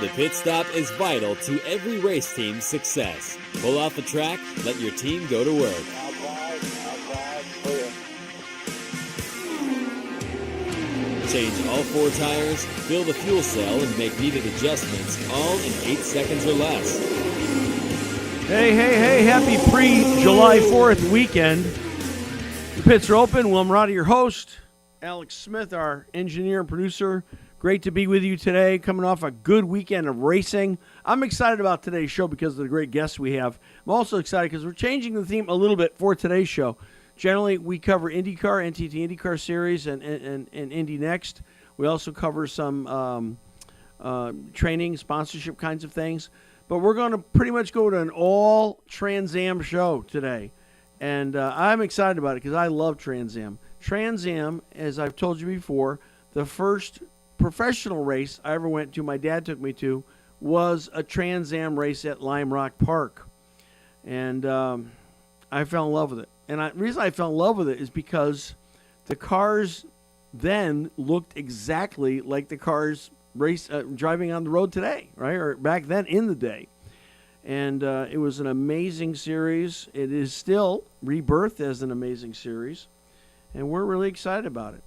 The pit stop is vital to every race team's success. Pull off the track, let your team go to work. Outside, clear. Change all 4 tires, fill the fuel cell, and make needed adjustments, all in 8 seconds or less. Hey, happy pre-July 4th weekend. The pits are open. Will Roddy, your host. Alex Smith, our engineer and producer. Great to be with you today, coming off a good weekend of racing. I'm excited about today's show because of the great guests we have. I'm also excited because we're changing the theme a little bit for today's show. Generally, we cover IndyCar, NTT IndyCar Series, and Indy Next. We also cover some training, sponsorship kinds of things. But we're going to pretty much go to an all Trans Am show today. And I'm excited about it because I love Trans Am. Trans Am, as I've told you before, the first professional race I ever went to, my dad took me to, was a Trans Am race at Lime Rock Park. And I fell in love with it. And the reason I fell in love with it is because the cars then looked exactly like the cars driving on the road today, right? Or back then in the day. And it was an amazing series. It is still rebirthed as an amazing series. And we're really excited about it.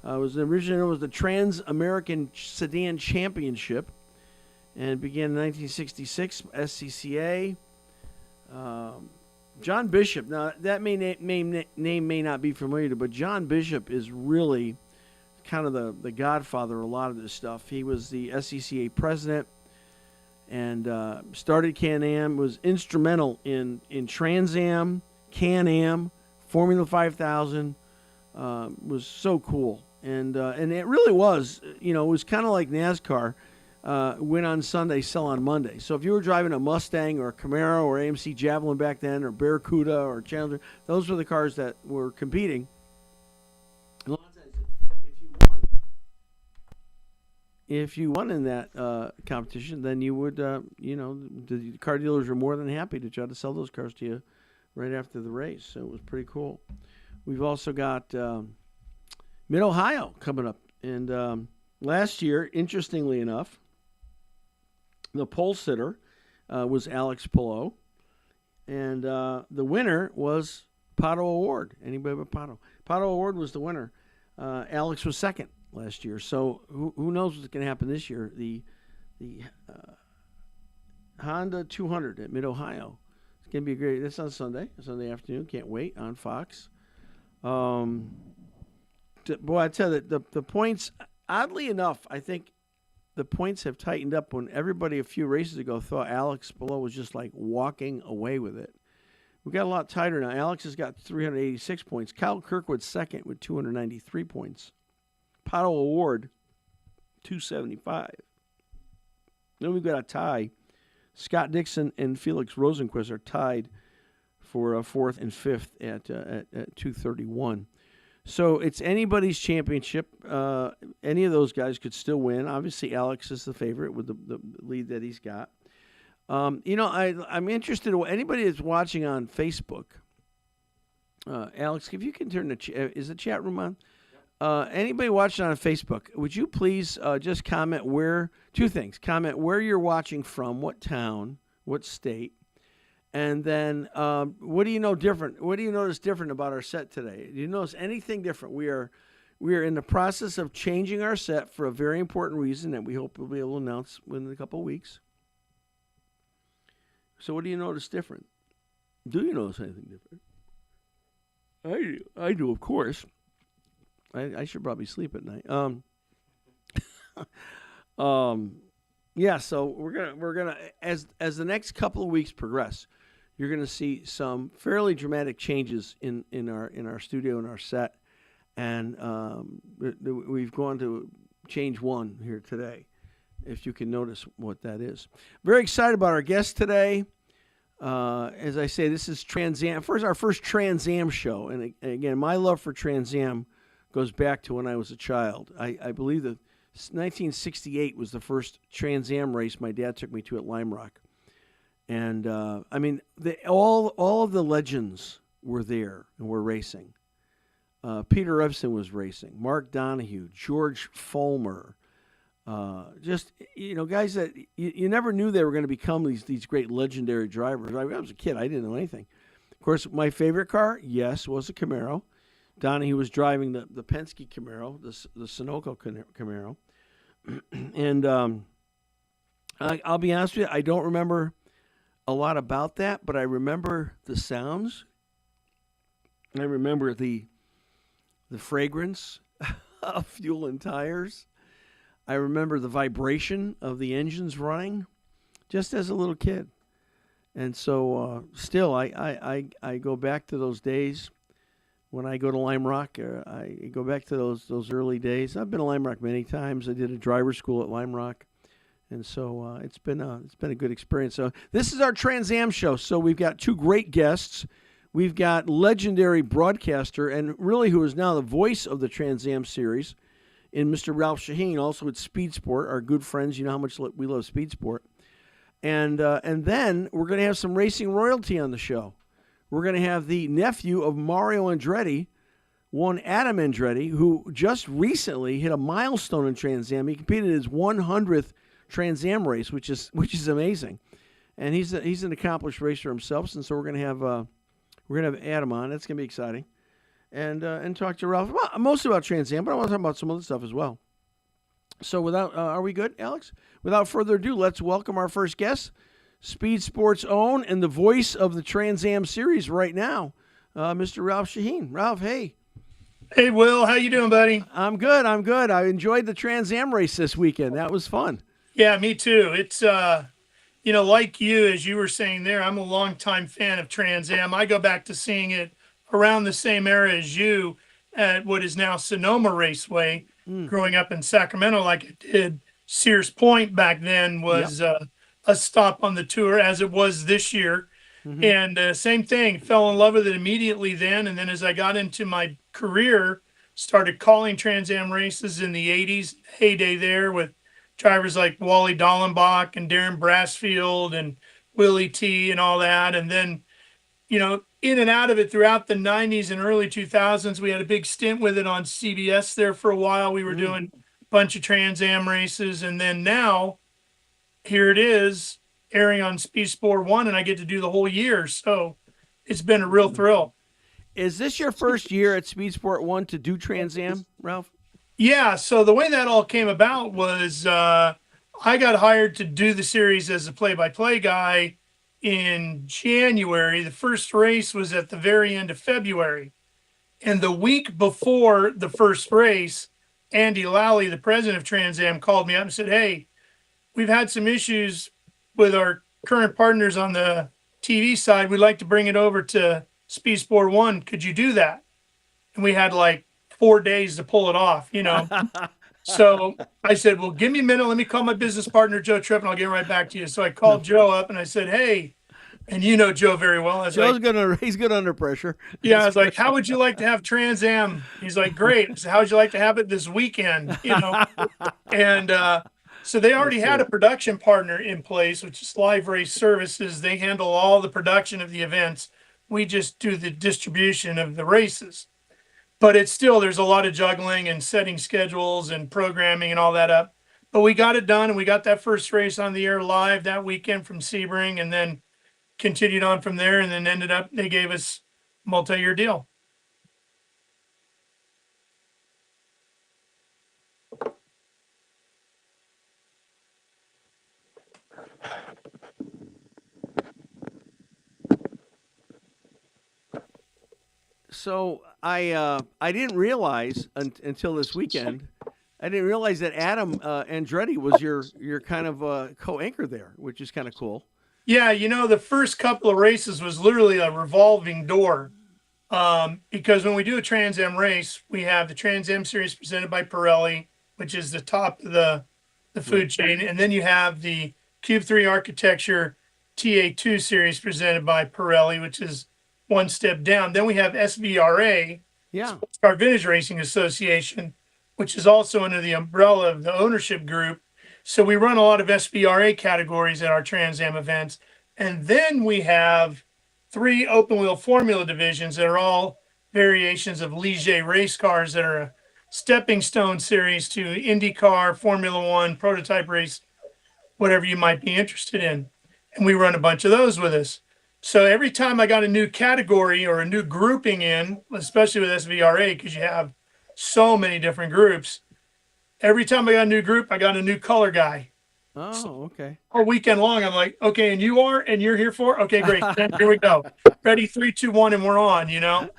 It was the Trans-American Sedan Championship and began in 1966, SCCA. John Bishop, now that name may not be familiar, but John Bishop is really kind of the godfather of a lot of this stuff. He was the SCCA president and started Can-Am, was instrumental in Trans Am, Can-Am, Formula 5000, was so cool. And it really was, it was kind of like NASCAR, win on Sunday, sell on Monday. So if you were driving a Mustang or a Camaro or AMC Javelin back then or Barracuda or Challenger, those were the cars that were competing. A lot of times, if you won in that competition, then you would, the car dealers were more than happy to try to sell those cars to you right after the race. So it was pretty cool. We've also got Mid-Ohio coming up. And last year, interestingly enough, the pole sitter was Alex Palou. And the winner was Pato O'Ward. Anybody but Pato. Pato O'Ward was the winner. Alex was second last year. So who knows what's going to happen this year. The Honda 200 at Mid-Ohio. It's going to be great. That's on Sunday afternoon. Can't wait on Fox. Boy, I tell you, the points, oddly enough, I think the points have tightened up when everybody a few races ago thought Alex Palou was just like walking away with it. We got a lot tighter now. Alex has got 386 points. Kyle Kirkwood second with 293 points. Pato O'Ward, 275. Then we've got a tie. Scott Dixon and Felix Rosenquist are tied for fourth and fifth at 231. So it's anybody's championship. Any of those guys could still win. Obviously, Alex is the favorite with the lead that he's got. I'm interested in anybody that's watching on Facebook. Alex, if you can turn is the chat room on? Anybody watching on Facebook, would you please just comment two things. Comment where you're watching from, what town, what state. And then, what do you know different? What do you notice different about our set today? Do you notice anything different? We are in the process of changing our set for a very important reason that we hope we'll be able to announce within a couple of weeks. So, what do you notice different? Do you notice anything different? I do, of course. I should probably sleep at night. Yeah. So we're gonna as the next couple of weeks progress, you're going to see some fairly dramatic changes in our studio and our set. And we've gone to change one here today, if you can notice what that is. Very excited about our guest today. As I say, this is Trans Am. Our first Trans Am show. And again, my love for Trans Am goes back to when I was a child. I believe that 1968 was the first Trans Am race my dad took me to at Lime Rock. And, all of the legends were there and were racing. Peter Revson was racing. Mark Donohue, George Fulmer, Just guys that you never knew they were going to become these great legendary drivers. I was a kid, I didn't know anything. Of course, my favorite car, yes, was a Camaro. Donnie was driving the Penske Camaro, the Sunoco Camaro, and I'll be honest with you, I don't remember a lot about that, but I remember the sounds. I remember the fragrance of fuel and tires. I remember the vibration of the engines running, just as a little kid. And so, still, I go back to those days when I go to Lime Rock. I go back to those early days. I've been to Lime Rock many times. I did a driver's school at Lime Rock. And so it's been a good experience. So this is our Trans Am show. So we've got two great guests. We've got legendary broadcaster and really who is now the voice of the Trans Am series in Mr. Ralph Sheheen, also with Speed Sport, our good friends. You know how much we love Speed Sport. And then we're going to have some racing royalty on the show. We're going to have the nephew of Mario Andretti, one Adam Andretti, who just recently hit a milestone in Trans Am. He competed in his 100th Trans Am race, which is amazing, and he's an accomplished racer himself. And so we're gonna have Adam on. That's gonna be exciting, and talk to Ralph mostly about Trans Am, but I want to talk about some other stuff as well. So are we good, Alex? Without further ado, let's welcome our first guest, Speed Sports' own and the voice of the Trans Am series right now, Mr. Ralph Sheheen. Ralph, hey. Hey, Will, how you doing, buddy? I'm good. I enjoyed the Trans Am race this weekend. That was fun. Yeah, me too. It's, like you, as you were saying there, I'm a longtime fan of Trans Am. I go back to seeing it around the same era as you at what is now Sonoma Raceway. Growing up in Sacramento like it did, Sears Point back then was a stop on the tour, as it was this year. Mm-hmm. And same thing, fell in love with it immediately then. And then as I got into my career, started calling Trans Am races in the 80s, heyday there with drivers like Wally Dallenbach and Darren Brassfield and Willie T and all that. And then, in and out of it throughout the 90s and early 2000s, we had a big stint with it on CBS there for a while. We were doing a bunch of Trans Am races. And then now, here it is, airing on Speed Sport 1, and I get to do the whole year. So it's been a real thrill. Is this your first year at Speed Sport 1 to do Trans Am, Ralph? Yeah, so the way that all came about was I got hired to do the series as a play-by-play guy in January. The first race was at the very end of February. And the week before the first race, Andy Lally, the president of Trans Am, called me up and said, hey, we've had some issues with our current partners on the TV side. We'd like to bring it over to Speed Sport 1. Could you do that? And we had like 4 days to pull it off, So I said, well, give me a minute. Let me call my business partner, Joe Tripp, and I'll get right back to you. So I called Joe up and I said, hey, and you know Joe very well. He's good under pressure. Yeah, I was like, how would you like to have Trans Am? He's like, great. I said, how would you like to have it this weekend? And so they already had a production partner in place, which is Live Race Services. They handle all the production of the events. We just do the distribution of the races. But it's still, there's a lot of juggling and setting schedules and programming and all that up. But we got it done, and we got that first race on the air live that weekend from Sebring, and then continued on from there, and then ended up, they gave us a multi-year deal. So I didn't realize until this weekend, I didn't realize that Adam Andretti was your kind of co-anchor there, which is kind of cool. Yeah, the first couple of races was literally a revolving door, because when we do a Trans Am race, we have the Trans Am series presented by Pirelli, which is the top of the food chain, and then you have the Cube 3 Architecture TA2 series presented by Pirelli, which is one step down. Then we have SVRA, Sports Car Vintage Racing Association, which is also under the umbrella of the ownership group. So we run a lot of SVRA categories at our Trans Am events. And then we have 3 open wheel formula divisions that are all variations of Ligier race cars that are stepping stone series to IndyCar, Formula One, prototype race, whatever you might be interested in. And we run a bunch of those with us. So every time I got a new category or a new grouping in, especially with SVRA, because you have so many different groups, every time I got a new group, I got a new color guy. Oh, okay. All weekend long, I'm like, okay, and you are, and you're here for, okay, great. Then here we go. Ready, 3, 2, 1, and we're on, you know?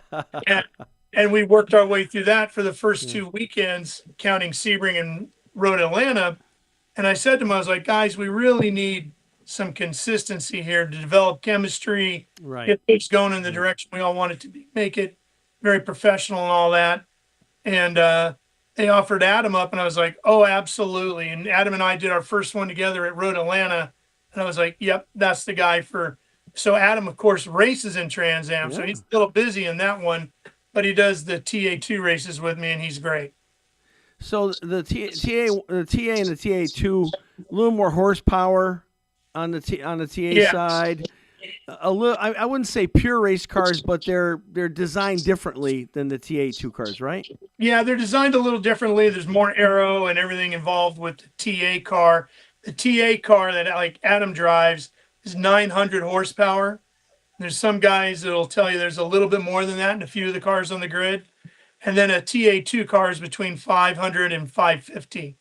And we worked our way through that for the first 2 weekends, counting Sebring and Road Atlanta. And I said to them, I was like, guys, we really need some consistency here to develop chemistry, Right. get things going in the direction we all want it to be, make it very professional and all that. And they offered Adam up, and I was like, oh, absolutely. And Adam and I did our first one together at Road Atlanta, and I was like, yep, that's the guy for. So Adam, of course, races in Trans Am, so he's a little busy in that one, but he does the TA2 races with me, and he's great. So the TA and the TA2, a little more horsepower on the TA side. A little, I wouldn't say pure race cars, but they're designed differently than the TA2 cars, right? Yeah, they're designed a little differently. There's more aero and everything involved with the TA car. The TA car that like Adam drives is 900 horsepower. There's some guys that'll tell you there's a little bit more than that in a few of the cars on the grid. And then a TA2 car is between 500 and 550.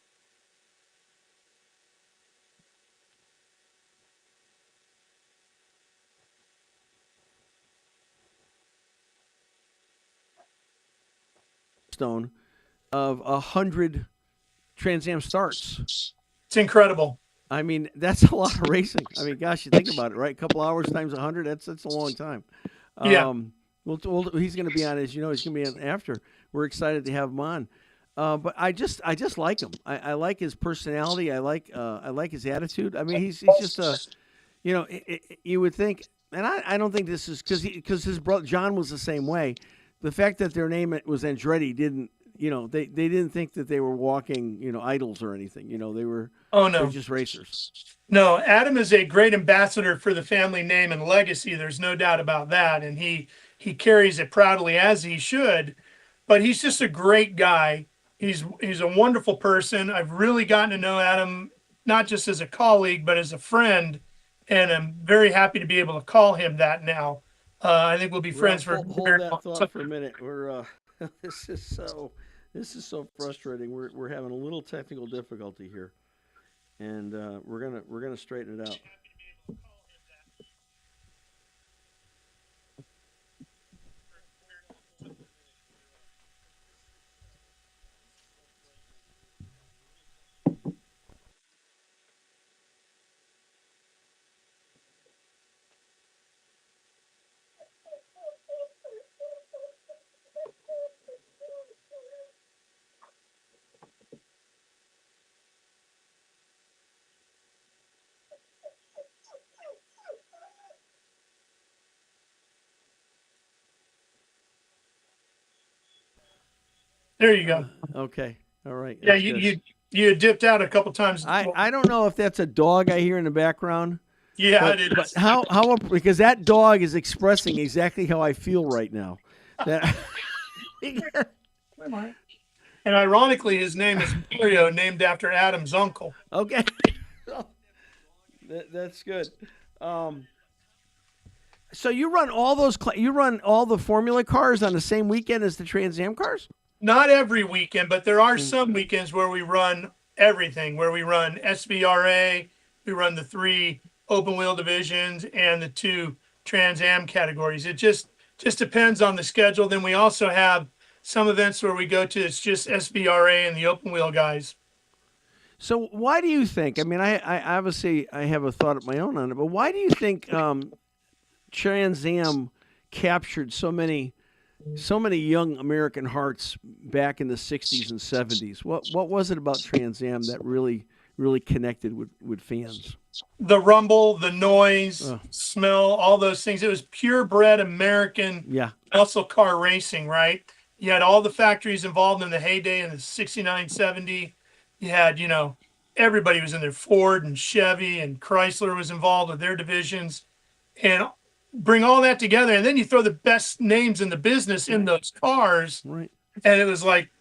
Stone of 100 Trans Am starts. It's incredible. I mean, that's a lot of racing. I mean, gosh, you think about it, right? A couple hours times 100, that's a long time. Yeah. He's going to be on, as you know, he's going to be on after. We're excited to have him on. But I just like him. I like his personality. I like his attitude. I mean, he's just a, you know, you would think, and I don't think this is because his brother John was the same way. The fact that their name was Andretti didn't, you know, they didn't think that they were walking, you know, idols or anything. You know, they were they're just racers. No, Adam is a great ambassador for the family name and legacy. There's no doubt about that, and he carries it proudly, as he should. But he's just a great guy. He's a wonderful person. I've really gotten to know Adam not just as a colleague, but as a friend, and I'm very happy to be able to call him that now. I think we'll be friends for hold that thought for a minute. We're this is so frustrating. We're having a little technical difficulty here, and we're gonna straighten it out. There you go. Okay. All right. Yeah, you dipped out a couple times. I don't know if that's a dog I hear in the background. Yeah, but, it is. But how because that dog is expressing exactly how I feel right now. That And ironically, his name is Mario, named after Adam's uncle. Okay. That's good. So you run all the Formula cars on the same weekend as the Trans Am cars? Not every weekend, but there are some weekends where we run everything, where we run SVRA, we run the 3 open wheel divisions and the 2 Trans Am categories. It just depends on the schedule. Then we also have some events where we go to, it's just SVRA and the open wheel guys. So why do you think, I mean, I obviously I have a thought of my own on it, but why do you think Trans Am captured so many young American hearts back in the 60s and 70s? What was it about Trans Am that really connected with fans? The rumble, the noise, smell, all those things. It was purebred American muscle car racing, right? You had all the factories involved in the heyday in the 69, 70. You had, you know, everybody was in there. Ford and Chevy and Chrysler was involved with their divisions. And bring all that together, and then you throw the best names in the business in those cars. Right. And it was like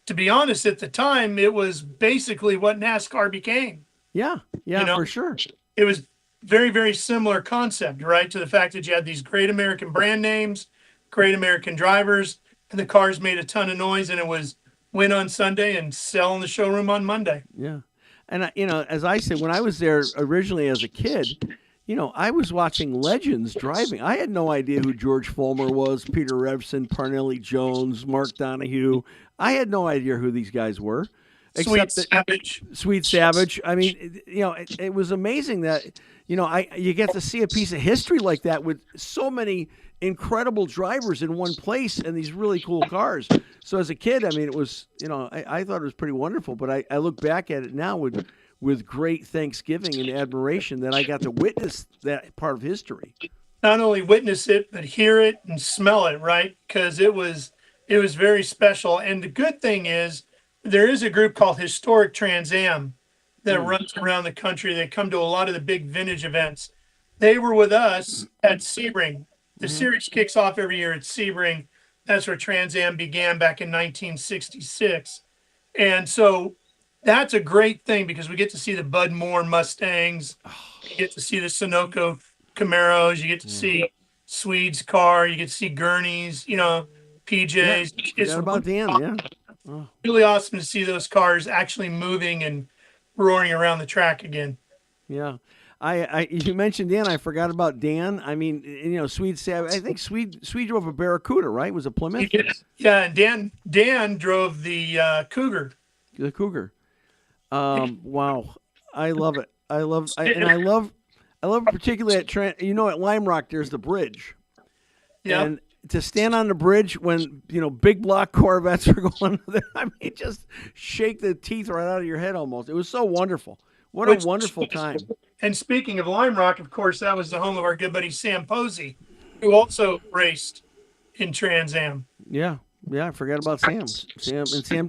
to be honest, at the time, it was basically what NASCAR became. Yeah, yeah, You know? for sure. It was very, very similar concept, right? To the fact that you had these great American brand names, great American drivers, and the cars made a ton of noise, and it was win on Sunday and sell in the showroom on Monday. Yeah. And, as I said, when I was there originally as a kid, I was watching legends driving. I had no idea who George Fulmer was, Peter Revson, Parnelli Jones, Mark Donahue. I had no idea who these guys were. Sweet Savage. Sweet Savage. I mean, it was amazing that, you get to see a piece of history like that with so many incredible drivers in one place and these really cool cars. So as a kid, I mean, it was, I thought it was pretty wonderful, but I look back at it now with great thanksgiving and admiration that I got to witness that part of history. Not only witness it, but hear it and smell it, right? Because it was very special. And the good thing is there is a group called Historic Trans Am that runs around the country. They come to a lot of the big vintage events. They were with us at Sebring. The series kicks off every year at Sebring. That's where Trans Am began back in 1966. And so that's a great thing because we get to see the Bud Moore Mustangs. You get to see the Sunoco Camaros. You get to see Swede's car. You get to see Gurney's, PJ's. It's about Dan, really awesome to see those cars actually moving and roaring around the track again. Yeah. You mentioned Dan. I forgot about Dan. I mean, Swede Savage. I think Swede drove a Barracuda, right? Was it Plymouth? Yeah, and Dan drove the Cougar. The Cougar. Wow, I love it. I love particularly at at Lime Rock. There's the bridge. Yeah. And to stand on the bridge when big block Corvettes are going there, I mean, just shake the teeth right out of your head almost. It was so wonderful. What a wonderful time. And speaking of Lime Rock, of course, that was the home of our good buddy Sam Posey, who also raced in Trans Am. Yeah, I forgot about Sam.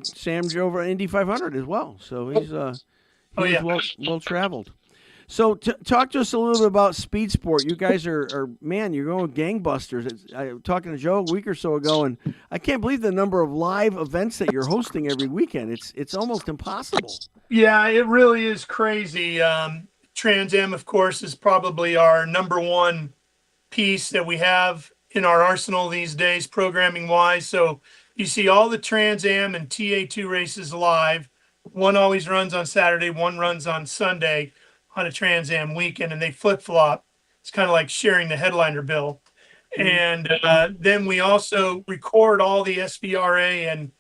Sam drove an Indy 500 as well, so he's well traveled. So talk to us a little bit about Speed Sport. You guys are man, you're going gangbusters. I was talking to Joe a week or so ago, and I can't believe the number of live events that you're hosting every weekend. It's almost impossible. Yeah, it really is crazy. Trans Am, of course, is probably our number one piece that we have in our arsenal these days, programming-wise. So you see all the Trans Am and TA2 races live. One always runs on Saturday, one runs on Sunday on a Trans Am weekend, and they flip-flop. It's kind of like sharing the headliner bill. And then we also record all the SVRA and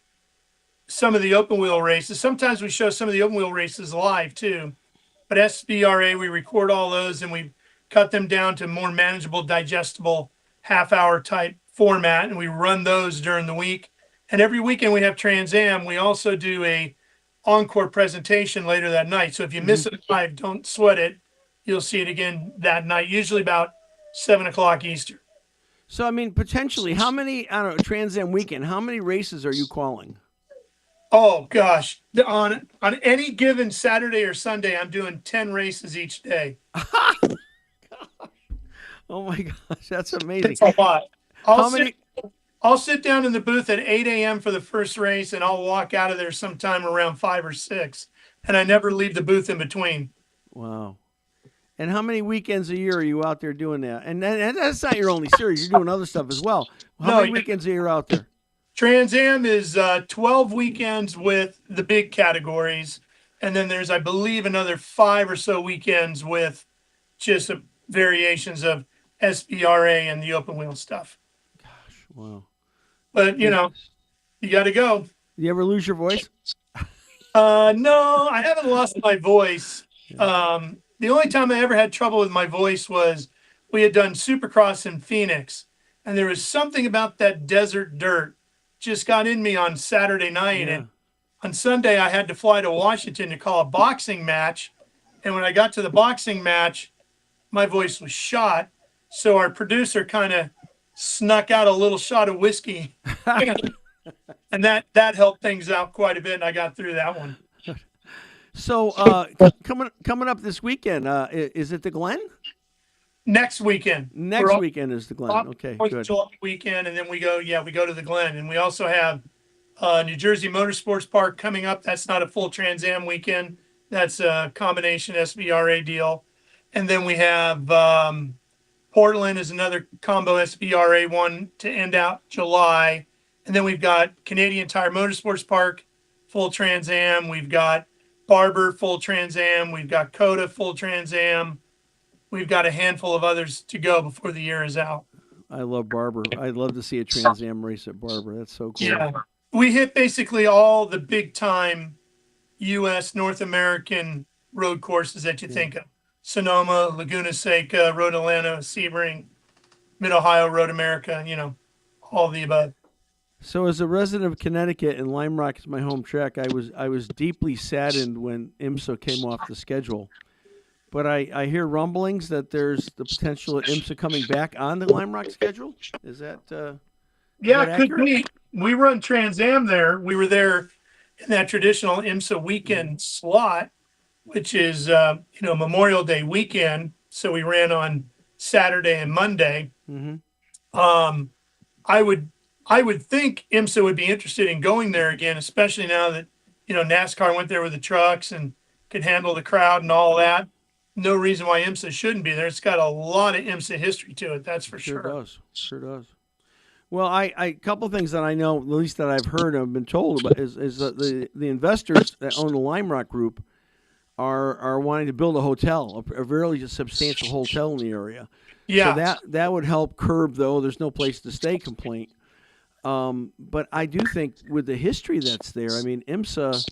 some of the open wheel races. Sometimes we show some of the open wheel races live too. But SVRA, we record all those and we cut them down to more manageable, digestible, half-hour type format, and we run those during the week. And every weekend we have Trans Am. We also do a encore presentation later that night. So if you miss it live, don't sweat it. You'll see it again that night, usually about 7 o'clock Eastern. So, I mean, potentially, how many, Trans Am weekend, how many races are you calling? Oh, gosh. On any given Saturday or Sunday, I'm doing 10 races each day. Oh, my gosh. That's amazing. That's a lot. I'll sit down in the booth at 8 a.m. for the first race, and I'll walk out of there sometime around 5 or 6. And I never leave the booth in between. Wow. And how many weekends a year are you out there doing that? And that's not your only series. You're doing other stuff as well. How many weekends a year out there? Trans Am is 12 weekends with the big categories. And then there's, I believe, another 5 or so weekends with just variations of SVRA and the open wheel stuff. Gosh, wow. But, you got to go. You ever lose your voice? No, I haven't lost my voice. The only time I ever had trouble with my voice was we had done Supercross in Phoenix. And there was something about that desert dirt just got in me on Saturday night. Yeah. And on Sunday, I had to fly to Washington to call a boxing match. And when I got to the boxing match, my voice was shot. So our producer kind of snuck out a little shot of whiskey. And that helped things out quite a bit. And I got through that one. So coming up this weekend, is it the Glen? Next weekend. Next weekend is the Glen. Okay, good. July weekend, and then we go to the Glen. And we also have New Jersey Motorsports Park coming up. That's not a full Trans Am weekend. That's a combination SVRA deal. And then we have Portland is another combo SVRA one to end out July. And then we've got Canadian Tire Motorsports Park, full Trans Am. We've got Barber, full Trans Am. We've got Coda, full Trans Am. We've got a handful of others to go before the year is out. I love Barber. I'd love to see a Trans Am race at Barber. That's so cool. Yeah. We hit basically all the big time U.S. North American road courses that you think of. Sonoma, Laguna Seca, Road Atlanta, Sebring, Mid-Ohio, Road America, all the above. So, as a resident of Connecticut, and Lime Rock is my home track, I was deeply saddened when IMSA came off the schedule. But I hear rumblings that there's the potential of IMSA coming back on the Lime Rock schedule. Is that yeah, that could accurate? be. We run Trans Am there. We were there in that traditional IMSA weekend slot, which is Memorial Day weekend. So we ran on Saturday and Monday. Mm-hmm. I would think IMSA would be interested in going there again, especially now that NASCAR went there with the trucks and could handle the crowd and all that. No reason why IMSA shouldn't be there. It's got a lot of IMSA history to it. That's for sure. Sure does. Well, a couple of things that I know, at least that I've heard, I've been told about, is that the investors that own the Lime Rock Group are wanting to build a hotel, a really substantial hotel in the area. Yeah. So that would help curb, though, there's no place to stay complaint. But I do think with the history that's there, I mean, IMSA,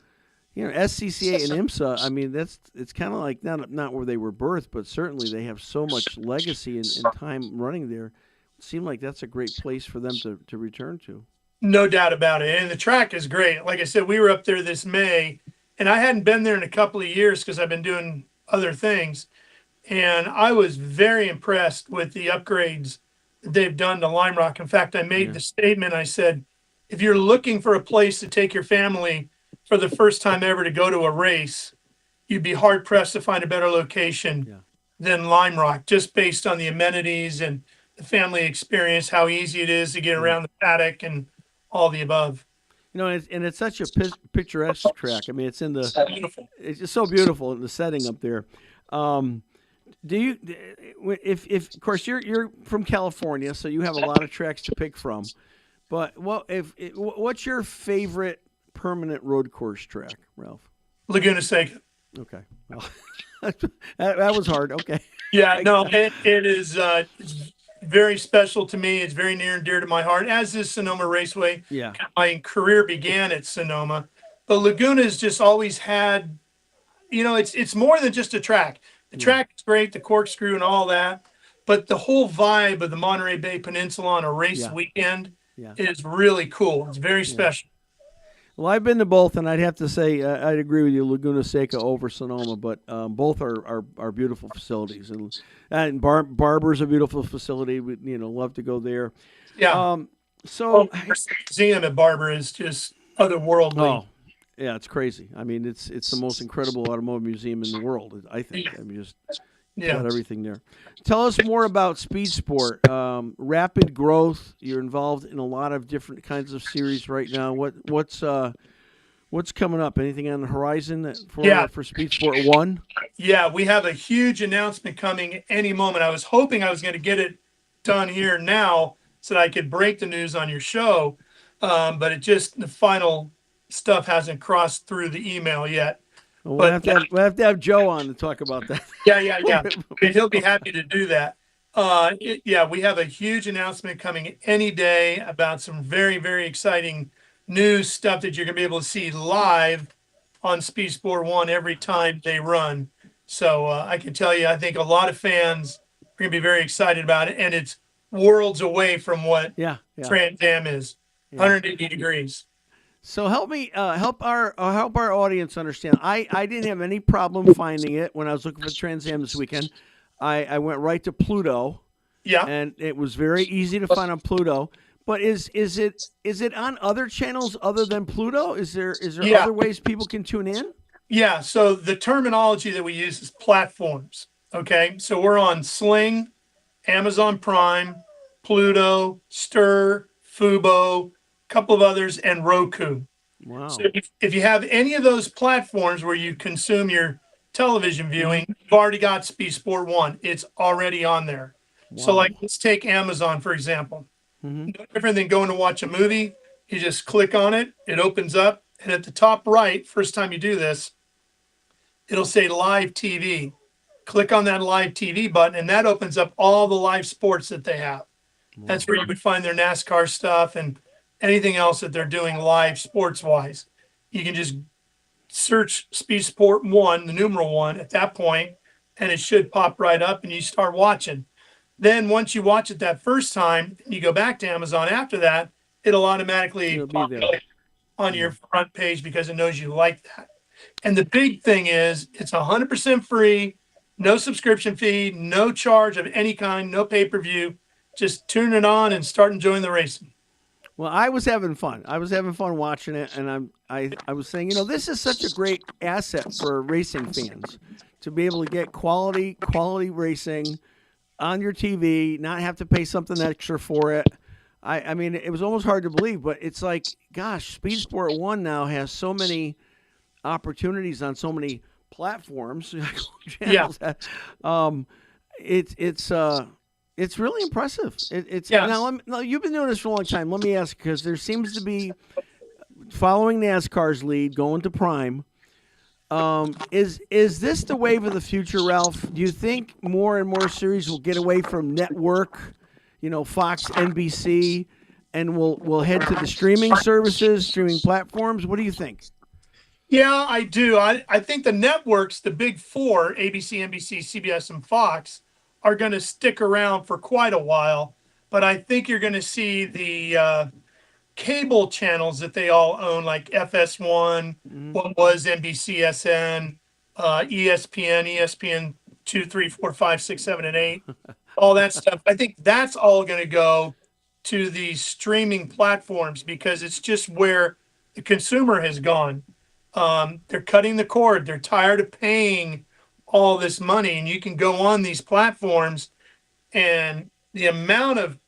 SCCA and IMSA, I mean, it's kind of like not where they were birthed, but certainly they have so much legacy and time running there. It seemed like that's a great place for them to return to. No doubt about it. And the track is great. Like I said, we were up there this May, and I hadn't been there in a couple of years because I've been doing other things. And I was very impressed with the upgrades that they've done to Lime Rock. In fact, I made the statement, I said, if you're looking for a place to take your family for the first time ever to go to a race, you'd be hard-pressed to find a better location than Lime Rock, just based on the amenities and the family experience, how easy it is to get around the paddock and all the above. It's such a picturesque track. I mean, Beautiful. It's just so beautiful in the setting up there. Do you, if of course you're from California, so you have a lot of tracks to pick from, but what's your favorite permanent road course track, Ralph? Laguna Seca. Okay, well, that was hard. Okay. Yeah, no, it is it's very special to me. It's very near and dear to my heart, as is Sonoma Raceway. Yeah. My career began at Sonoma, but Laguna's just always had, it's more than just a track. The track is great, the corkscrew and all that, but the whole vibe of the Monterey Bay Peninsula on a race weekend is really cool. It's very special. Well, I've been to both, and I'd have to say I'd agree with you, Laguna Seca over Sonoma, but both are beautiful facilities, and Barber's a beautiful facility. We love to go there. Yeah. So the museum at Barber is just otherworldly. Oh, yeah, it's crazy. I mean, it's the most incredible automotive museum in the world, I think. I mean, just got everything there. Tell us more about Speed Sport. Rapid growth. You're involved in a lot of different kinds of series right now. What's coming up? Anything on the horizon for Speed Sport 1? Yeah, we have a huge announcement coming any moment. I was hoping I was going to get it done here now so that I could break the news on your show, but the final stuff hasn't crossed through the email yet. We'll have to have Joe on to talk about that. Yeah. He'll be happy to do that. We have a huge announcement coming any day about some very, very exciting new stuff that you're going to be able to see live on Speed Sport 1 every time they run. So I can tell you, I think a lot of fans are going to be very excited about it, and it's worlds away from what Trans Am is, 180 degrees. So help our audience understand. I didn't have any problem finding it when I was looking for Trans Am this weekend. I went right to Pluto. Yeah. And it was very easy to find on Pluto. But is it on other channels other than Pluto? Is there other ways people can tune in? Yeah. So the terminology that we use is platforms. Okay. So we're on Sling, Amazon Prime, Pluto, Stir, Fubo, a couple of others, and Roku. Wow. So if you have any of those platforms where you consume your television viewing, you've already got Speed Sport 1. It's already on there. So Wow. like, let's take Amazon, for example. Mhm. No different than going to watch a movie. You just click on it, it opens up, and at the top right, first time you do this, it'll say live TV. Click on that live TV button, and that opens up all the live sports that they have. That's where you would find their NASCAR stuff and anything else that they're doing live sports wise. You can just search Speed Sport 1, the numeral 1 at that point, and it should pop right up and you start watching. Then once you watch it that first time, and you go back to Amazon after that, it'll automatically It'll be pop there. up on your front page because it knows you like that. And the big thing is it's 100% free, no subscription fee, no charge of any kind, no pay-per-view. Just tune it on and start enjoying the racing. Well, I was having fun. I was having fun watching it, and I was saying, this is such a great asset for racing fans to be able to get quality racing on your TV, not have to pay something extra for it. I mean, it was almost hard to believe, but it's like, gosh, Speed Sport 1 now has so many opportunities on so many platforms. Channels. It's really impressive. Now you've been doing this for a long time. Let me ask, because there seems to be, following NASCAR's lead, going to Prime. Is this the wave of the future, Ralph? Do you think more and more series will get away from network, Fox, NBC, and will head to the streaming services, streaming platforms? What do you think? Yeah, I do. I think the networks, the big four, ABC, NBC, CBS, and Fox, are going to stick around for quite a while. But I think you're going to see the cable channels that they all own, like FS1, what was NBCSN, ESPN, ESPN 2, 3, 4, 5, 6, 7, and 8, all that stuff. I think that's all going to go to the streaming platforms because it's just where the consumer has gone. They're cutting the cord. They're tired of paying all this money, and you can go on these platforms, and the amount of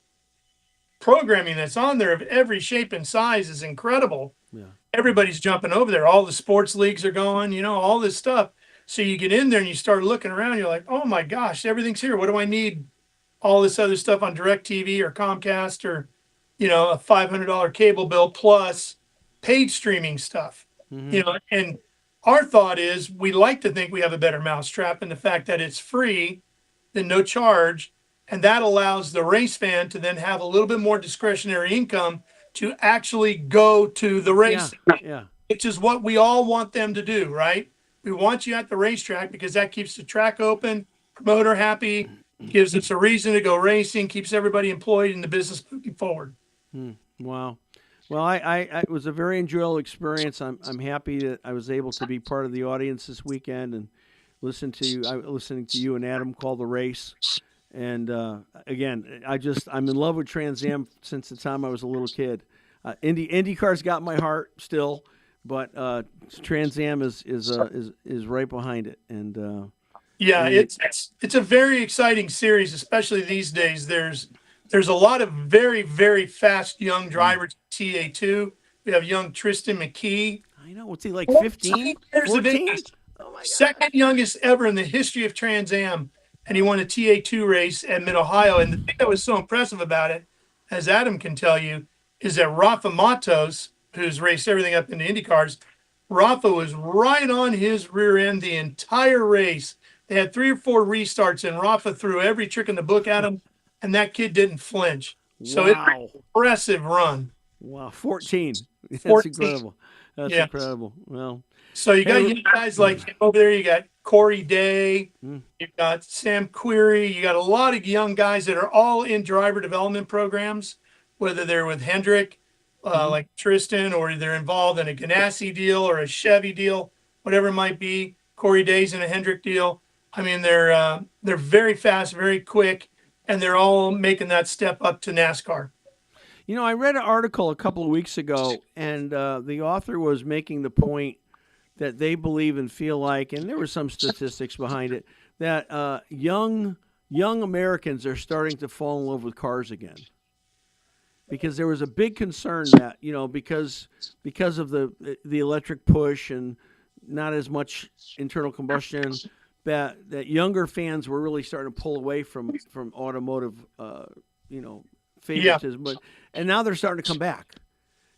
programming that's on there of every shape and size is incredible. Yeah. Everybody's jumping over there. All the sports leagues are going, all this stuff. So you get in there and you start looking around. You're like, oh my gosh, everything's here. What do I need all this other stuff on DirecTV or Comcast or, a $500 cable bill plus paid streaming stuff? And our thought is we like to think we have a better mousetrap in the fact that it's free than no charge. And that allows the race fan to then have a little bit more discretionary income to actually go to the race, which is what we all want them to do, right? We want you at the racetrack because that keeps the track open, promoter happy, gives us a reason to go racing, keeps everybody employed in the business moving forward. Wow. Well, it was a very enjoyable experience. I'm happy that I was able to be part of the audience this weekend and listening to you and Adam call the race. And again, I'm in love with Trans Am since the time I was a little kid. IndyCar's got my heart still, but Trans Am is right behind it. And it's a very exciting series, especially these days. There's a lot of very, very fast young drivers. TA2. We have young Tristan McKee. I know. What's he, like 15? 14? Oh my God. Second youngest ever in the history of Trans Am. And he won a TA2 race at Mid-Ohio. And the thing that was so impressive about it, as Adam can tell you, is that Rafa Matos, who's raced everything up into IndyCars, Rafa was right on his rear end the entire race. They had 3 or 4 restarts, and Rafa threw every trick in the book at him, and that kid didn't flinch. So it's an impressive run. Wow, 14. That's 14. incredible. That's incredible. Well, so you got young guys like him over there. You got Corey Day. You've got Sam Query. You got a lot of young guys that are all in driver development programs, whether they're with Hendrick, like Tristan, or they're involved in a Ganassi deal or a Chevy deal, whatever it might be. Corey Day's in a Hendrick deal. I mean, they're very fast, very quick, and they're all making that step up to NASCAR. I read an article a couple of weeks ago, and the author was making the point that they believe and feel like, and there were some statistics behind it, that young Americans are starting to fall in love with cars again. because there was a big concern that because of the electric push and not as much internal combustion, that younger fans were really starting to pull away from automotive favoritism, and now they're starting to come back.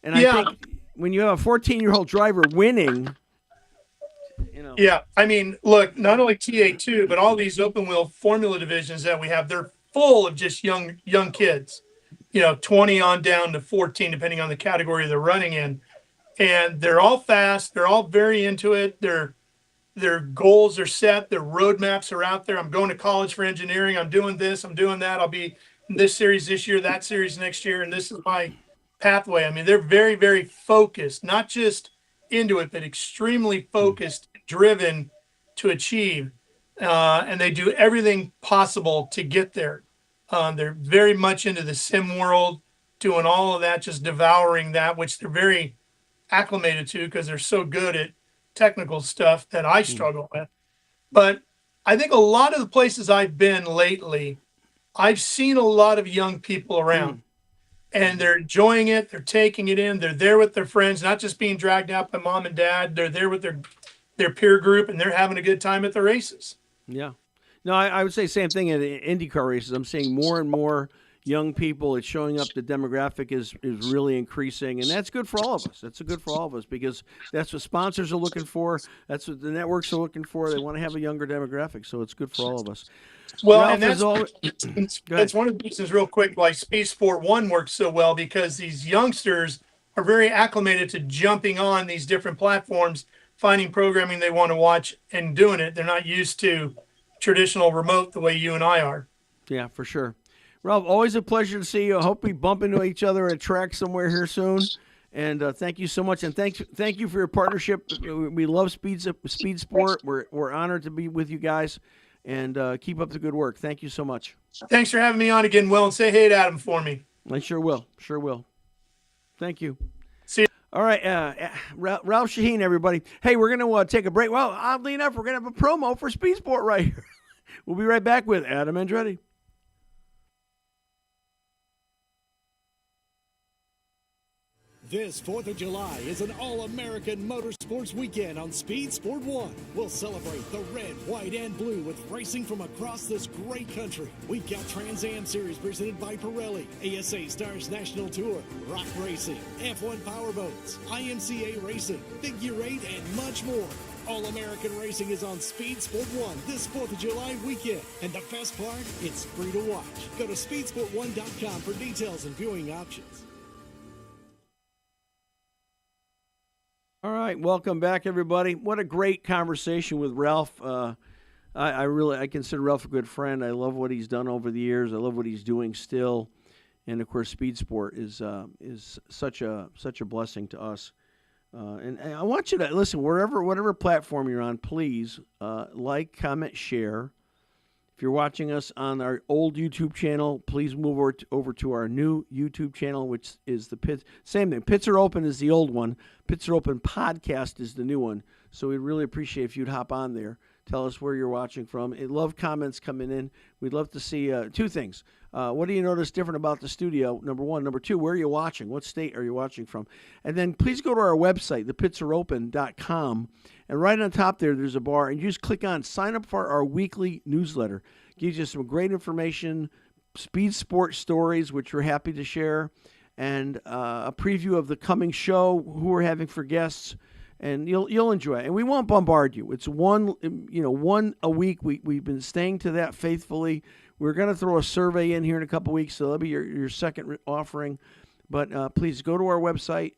And I think when you have a 14-year-old driver winning, Yeah, I mean, look, not only TA2, but all these open wheel formula divisions that we have, they're full of just young kids, 20 on down to 14, depending on the category they're running in. And they're all fast. They're all very into it. Their goals are set. Their roadmaps are out there. I'm going to college for engineering. I'm doing this. I'm doing that. I'll be in this series this year, that series next year. And this is my pathway. I mean, they're very, very focused, not just into it, but extremely focused, driven to achieve. And they do everything possible to get there. They're very much into the sim world, doing all of that, just devouring that, which they're very acclimated to because they're so good at technical stuff that I struggle with. But I think a lot of the places I've been lately, I've seen a lot of young people around and they're enjoying it. They're taking it in. They're there with their friends, not just being dragged out by mom and dad. They're there with their peer group and they're having a good time at the races. Yeah. No, I would say same thing at IndyCar races. I'm seeing more and more young people. It's showing up. The demographic is really increasing, and that's good for all of us. That's good for all of us because that's what sponsors are looking for. That's what the networks are looking for. They want to have a younger demographic, so it's good for all of us. Well, and that's one of the reasons, real quick, why Space Sport 1 works so well, because these youngsters are very acclimated to jumping on these different platforms, finding programming they want to watch and doing it. They're not used to traditional remote the way you and I are. Yeah, for sure. Ralph, always a pleasure to see you. I hope we bump into each other at a track somewhere here soon. And thank you so much. And thank you for your partnership. We love Speed Sport. We're honored to be with you guys. And keep up the good work. Thank you so much. Thanks for having me on again, Will. And say hey to Adam for me. I sure will. Sure will. Thank you. See you. All right, Ralph Sheheen, everybody. Hey, we're going to take a break. Well, oddly enough, we're going to have a promo for Speed Sport right here. We'll be right back with Adam Andretti. This 4th of July is an all-American motorsports weekend on Speed Sport 1. We'll celebrate the red, white, and blue with racing from across this great country. We've got Trans Am Series presented by Pirelli, ASA Stars National Tour, Rock Racing, F1 Powerboats, IMCA Racing, Figure 8, and much more. All-American Racing is on Speed Sport 1 this 4th of July weekend. And the best part, it's free to watch. Go to speedsport1.com for details and viewing options. All right, welcome back, everybody. What a great conversation with Ralph. I consider Ralph a good friend. I love what he's done over the years. I love what he's doing still, and of course, Speed Sport is such a blessing to us. And I want you to listen whatever platform you're on. Please like, comment, share. If you're watching us on our old YouTube channel, please move over to our new YouTube channel, which is the Pits. Same thing. Pits Are Open is the old one. Pits Are Open podcast is the new one. So we'd really appreciate if you'd hop on there. Tell us where you're watching from. I love comments coming in. We'd love to see two things. What do you notice different about the studio? Number one. Number two, where are you watching? What state are you watching from? And then please go to our website, thepitsareopen.com. And right on top there's a bar. And you just click on sign up for our weekly newsletter. Gives you some great information, speed sport stories, which we're happy to share, and a preview of the coming show, who we're having for guests. And you'll enjoy it. And we won't bombard you. It's one a week. We've been staying to that faithfully. We're going to throw a survey in here in a couple weeks, so that'll be your second offering. But please go to our website,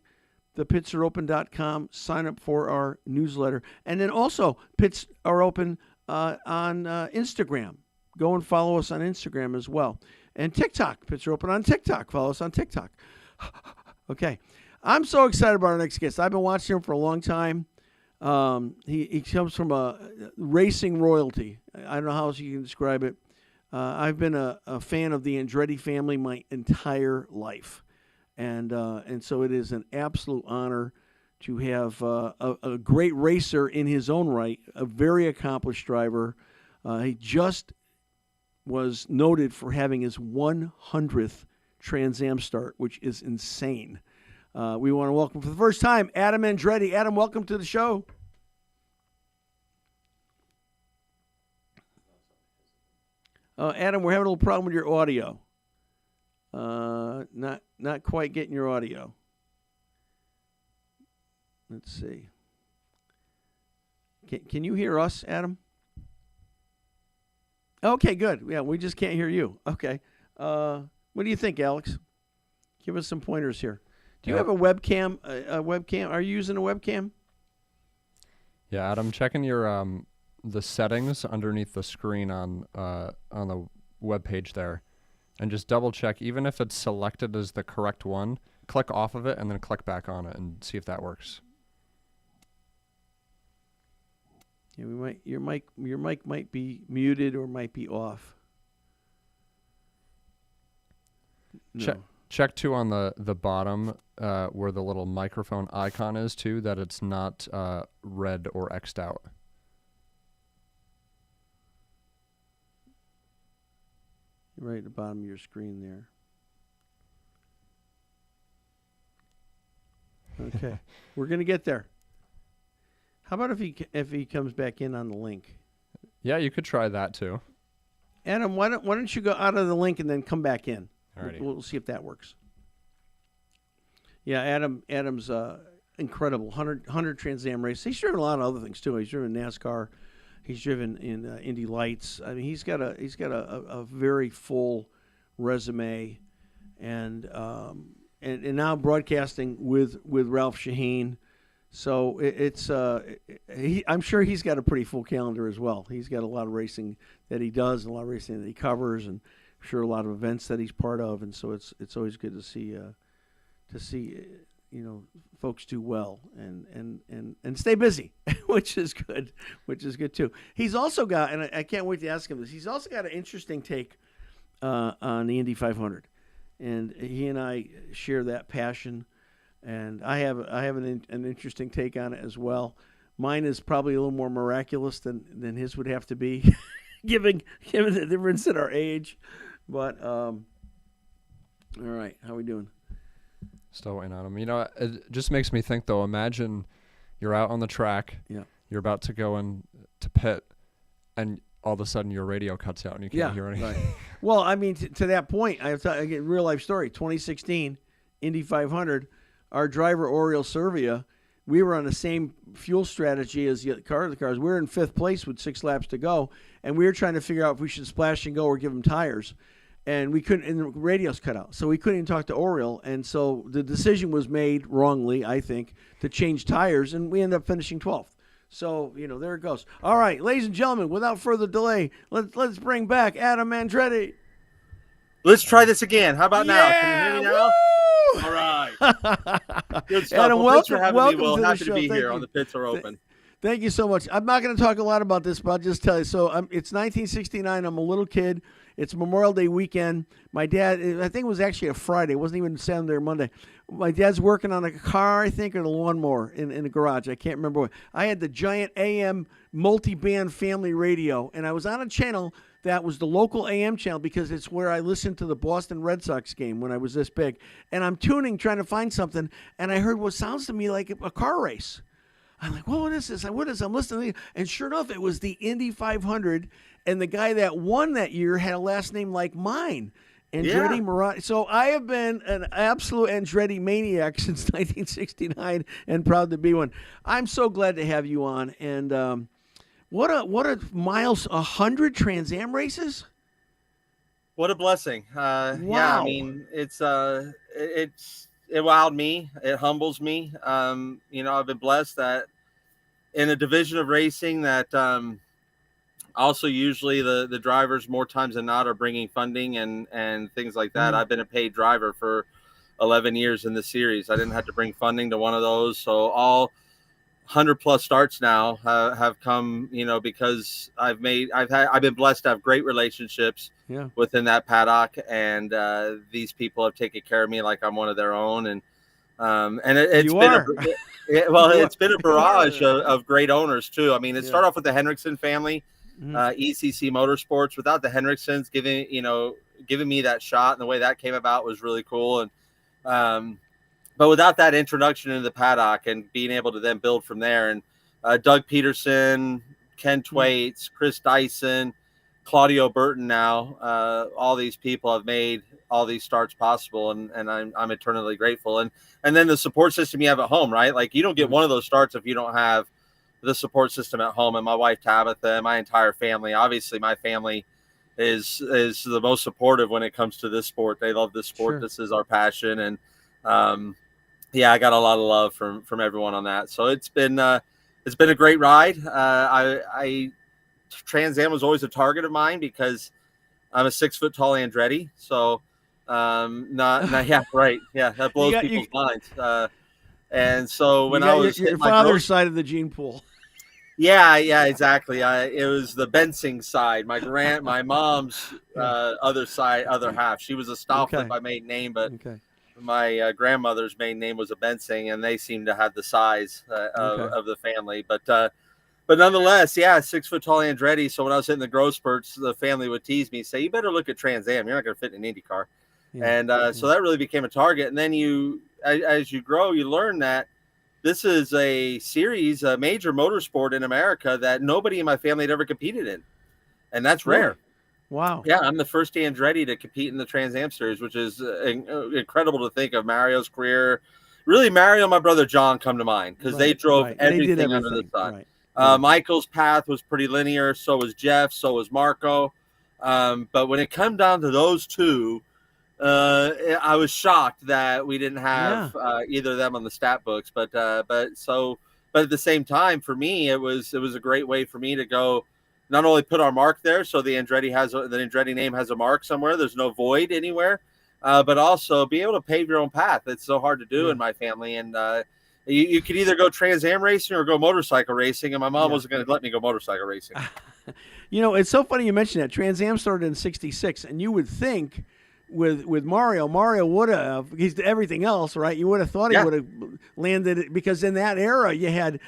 thepitsareopen.com, sign up for our newsletter. And then also, Pits Are Open on Instagram. Go and follow us on Instagram as well. And TikTok. Pits Are Open on TikTok. Follow us on TikTok. Okay. I'm so excited about our next guest. I've been watching him for a long time. He comes from a racing royalty. I don't know how else you can describe it. I've been a fan of the Andretti family my entire life. And so it is an absolute honor to have a great racer in his own right, a very accomplished driver. He just was noted for having his 100th Trans Am start, which is insane. We want to welcome for the first time Adam Andretti. Adam, welcome to the show. Adam, we're having a little problem with your audio. Not quite getting your audio. Let's see. Can you hear us, Adam? Okay, good. Yeah, we just can't hear you. Okay. What do you think, Alex? Give us some pointers here. Do you have a webcam? A webcam? Are you using a webcam? Yeah, Adam, checking your the settings underneath the screen on the web page there, and just double check. Even if it's selected as the correct one, click off of it and then click back on it and see if that works. Yeah, your mic might be muted or might be off. No. Check too on the bottom where the little microphone icon is too, that it's not red or X'd out. Right at the bottom of your screen there. Okay, we're gonna get there. How about if he comes back in on the link? Yeah, you could try that too. Adam, why don't you go out of the link and then come back in? Alrighty. We'll see if that works. Yeah, Adam's incredible 100 Trans Am race. He's driven a lot of other things too. He's driven NASCAR. He's driven in Indy Lights. I mean, he's got a very full resume, and now broadcasting with Ralph Sheheen. So I'm sure he's got a pretty full calendar as well. He's got a lot of racing that he does, and a lot of racing that he covers, and I'm sure a lot of events that he's part of. And so it's always good to see folks do well and stay busy, which is good too. He's also got, and I can't wait to ask him this. He's also got an interesting take on the Indy 500, and he and I share that passion. And I have an interesting take on it as well. Mine is probably a little more miraculous than his would have to be, given the difference in our age. But all right, how we doing? Still waiting on him. You know, it just makes me think though. Imagine you're out on the track. Yeah. You're about to go in to pit, and all of a sudden your radio cuts out and you can't hear anything. Right. Well, I mean, to that point, I get a real life story. 2016 Indy 500. Our driver, Oriol Servia, we were on the same fuel strategy as the cars. We were in fifth place with 6 laps to go, and we were trying to figure out if we should splash and go or give them tires. And we couldn't, and the radio's cut out. So we couldn't even talk to Oriol. And so the decision was made wrongly, I think, to change tires, and we ended up finishing 12th. So, there it goes. All right, ladies and gentlemen, without further delay, let's bring back Adam Andretti. Let's try this again. How about now? Can you hear me now? Woo! All right. Good stuff. Adam, well, thanks for having welcome me, Will. to the Happy show. to be Thank here you. on The Pits Are Open. Thank you so much. I'm not going to talk a lot about this, but I'll just tell you. So it's 1969. I'm a little kid. It's Memorial Day weekend. My dad, I think it was actually a Friday. It wasn't even Saturday or Monday. My dad's working on a car, I think, or a lawnmower in the garage. I can't remember what. I had the giant AM multi-band family radio, and I was on a channel that was the local AM channel because it's where I listened to the Boston Red Sox game when I was this big. And I'm tuning, trying to find something, and I heard what sounds to me like a car race. I'm like, well, what is this? What is this? I'm listening. And sure enough, it was the Indy 500, and the guy that won that year had a last name like mine, Andretti Morati. So I have been an absolute Andretti maniac since 1969 and proud to be one. I'm so glad to have you on. And what a miles, 100 Trans Am races? What a blessing. Wow. Yeah, I mean, it wowed me. It humbles me. I've been blessed that in a division of racing that also usually the drivers more times than not are bringing funding and things like that. I've been a paid driver for 11 years in the series. I didn't have to bring funding to one of those. So all 100 plus starts now have come, because I've been blessed to have great relationships within that paddock, and these people have taken care of me like I'm one of their own, and it's been a barrage of great owners too. I mean, it started off with the Henriksen family, ECC Motorsports. Without the Henriksens giving giving me that shot, and the way that came about was really cool. And but without that introduction into the paddock and being able to then build from there, and Doug Peterson, Ken Twaits, Chris Dyson, Claudio Burton, now all these people have made all these starts possible, and I'm eternally grateful. And then the support system you have at home, right? Like, you don't get one of those starts if you don't have the support system at home. And my wife Tabitha, and my entire family, obviously my family is the most supportive when it comes to this sport. They love this sport. Sure. This is our passion. And I got a lot of love from everyone on that. So it's been a great ride. Trans Am was always a target of mine because I'm a 6 foot tall Andretti. So that blows people's minds. And so when I was your father's side of the gene pool. Yeah, exactly. It was the Bensing side, my mom's other half. She was a Stofflet by maiden name, but my grandmother's maiden name was a Bensing, and they seemed to have the size of the family. But nonetheless, 6 foot tall Andretti. So when I was hitting the growth spurts, the family would tease me, say, "You better look at Trans Am. You're not going to fit in an Indy car." And so that really became a target. And then as you grow, you learn that this is a series, a major motorsport in America that nobody in my family had ever competed in. And that's rare. Wow. Yeah, I'm the first Andretti to compete in the Trans Am series, which is incredible to think of. Mario's career. Really, Mario and my brother John come to mind because they drove everything under the sun. Michael's path was pretty linear. So was Jeff. So was Marco. But when it come down to those two, I was shocked that we didn't have either of them on the stat books. But at the same time, for me, it was a great way for me to go. Not only put our mark there, so the Andretti name has a mark somewhere. There's no void anywhere, but also be able to pave your own path. It's so hard to do in my family, and you could either go Trans Am racing or go motorcycle racing. And my mom wasn't going to let me go motorcycle racing. It's so funny you mentioned that. Trans Am started in '66, and you would think with Mario would have, he's everything else, right? You would have thought he would have landed it, because in that era you had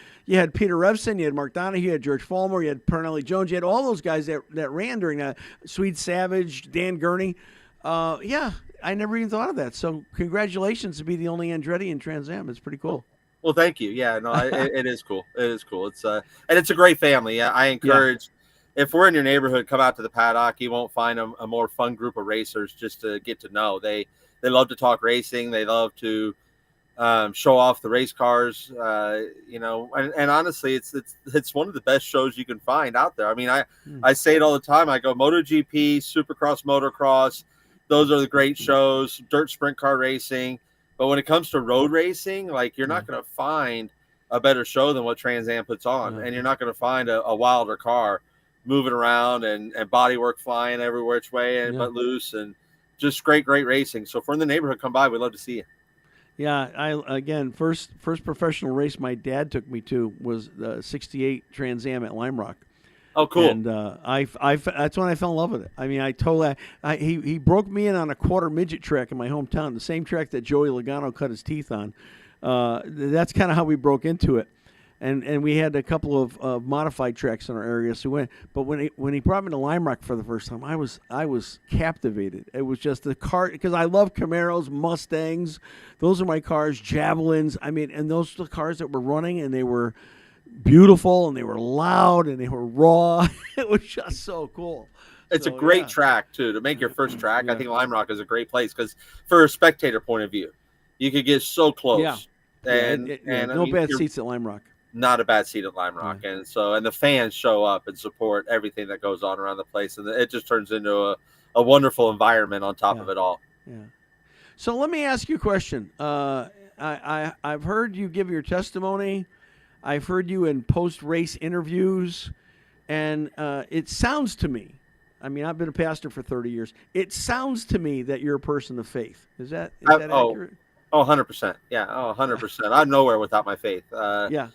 Peter Revson, you had Mark Donohue, you had George Fulmer, you had Pernelli Jones, you had all those guys that ran during that. Swede Savage, Dan Gurney. I never even thought of that. So congratulations to be the only Andretti in Trans Am. It's pretty cool. Well, thank you. Yeah, no, it is cool. It is cool. It's and it's a great family. I encourage. If we're in your neighborhood, come out to the paddock. You won't find a more fun group of racers just to get to know. They love to talk racing. They love to show off the race cars. And honestly, it's one of the best shows you can find out there. I mean, I say it all the time. I go MotoGP, Supercross, Motocross. Those are the great shows. Dirt sprint car racing. But when it comes to road racing, like, you're not going to find a better show than what Trans Am puts on, and you're not going to find a wilder car moving around and bodywork flying every which way but loose, and just great racing. So if we're in the neighborhood, come by. We'd love to see you. Yeah, first professional race my dad took me to was the '68 Trans Am at Lime Rock. Oh, cool! And that's when I fell in love with it. I mean, he broke me in on a quarter midget track in my hometown, the same track that Joey Logano cut his teeth on. That's kind of how we broke into it. And we had a couple of modified tracks in our area. So but when he brought me to Lime Rock for the first time, I was captivated. It was just the car, because I love Camaros, Mustangs. Those are my cars. Javelins. I mean, and those are the cars that were running, and they were beautiful, and they were loud, and they were raw. It was just so cool. It's a great track too to make your first track. I think Lime Rock is a great place because, for a spectator point of view, you could get so close. And no bad seats at Lime Rock. Not a bad seat at Lime Rock. And the fans show up and support everything that goes on around the place, and it just turns into a wonderful environment on top of it all. So let me ask you a question. I've heard you give your testimony. I've heard you in post-race interviews, and it sounds to me, I mean, I've been a pastor for 30 years. It sounds to me that you're a person of faith. Is that accurate? Oh, 100%. Yeah. Oh, 100%. I'm nowhere without my faith. And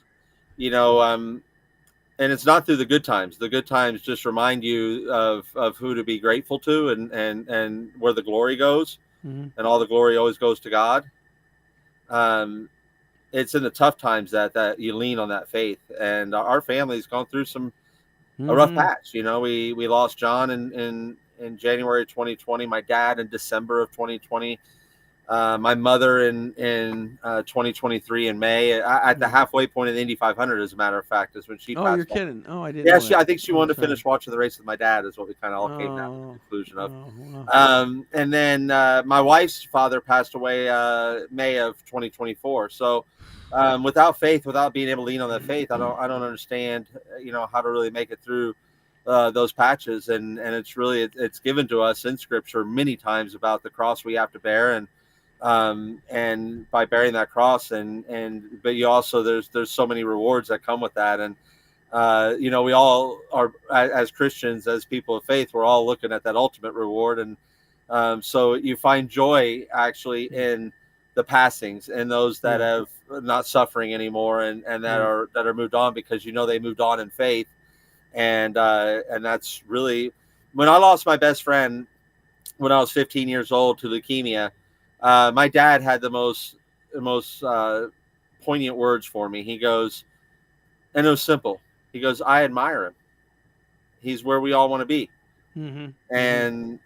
it's not through the good times. The good times just remind you of who to be grateful to and where the glory goes. And all the glory always goes to God. It's in the tough times that you lean on that faith. And our family's gone through a rough patch. We lost John in in January of 2020, my dad in December of 2020, my mother in 2023 in May, at the halfway point of the Indy 500, as a matter of fact, is when she Oh, passed you're away. kidding. Oh, I didn't Yeah, know that. I think she Oh, wanted to sorry. finish watching the race with my dad, is what we kind of all came down to the Oh, conclusion of. oh, wow. And then my wife's father passed away May of 2024. So without faith, without being able to lean on that faith, I don't understand, how to really make it through those patches. And it's really, it's given to us in scripture many times about the cross we have to bear, and by bearing that cross, but you also, there's so many rewards that come with that. And we all are, as Christians, as people of faith, we're all looking at that ultimate reward. And so you find joy actually in the passings, and those that have not suffering anymore, and that are moved on, because they moved on in faith. And that's really, when I lost my best friend when I was 15 years old to leukemia, my dad had the most poignant words for me. He goes, and it was simple. He goes, I admire him. He's where we all want to be. Mm-hmm. And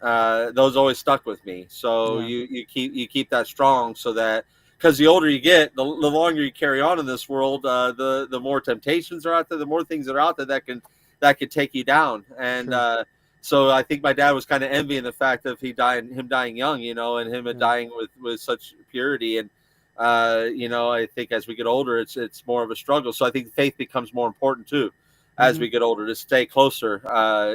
those always stuck with me. So you keep that strong, so that, because the older you get, the longer you carry on in this world, the more temptations are out there, the more things that are out there that can take you down. And so I think my dad was kind of envying the fact of him dying young, and him dying with such purity. And I think as we get older, it's more of a struggle. So I think faith becomes more important too, as we get older, to stay closer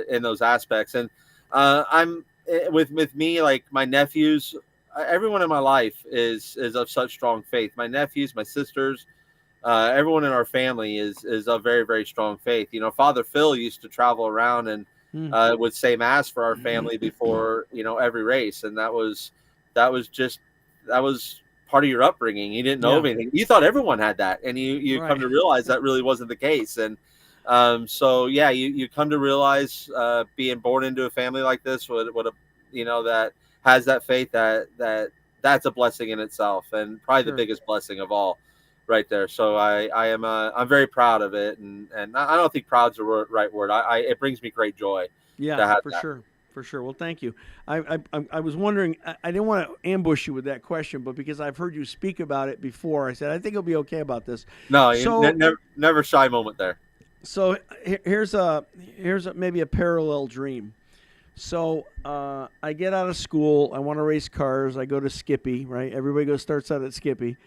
in those aspects. And I'm with me, like my nephews, everyone in my life is of such strong faith. My nephews, my sisters, everyone in our family is of very, very strong faith. Father Phil used to travel around and would say mass for our family before every race, and that was part of your upbringing. You didn't know of anything. You thought everyone had that, and you come to realize that really wasn't the case. And so you come to realize, being born into a family like this, that has that faith, that's a blessing in itself, and probably the biggest blessing of all, right there. So I'm very proud of it, and I don't think proud's the right word. It brings me great joy. Yeah, for sure. Well, thank you. I was wondering, I didn't want to ambush you with that question, but because I've heard you speak about it before, I said I think it'll be okay about this. No, never shy moment there. So here's maybe a parallel dream. So I get out of school. I want to race cars. I go to Skippy. Right, everybody starts out at Skippy,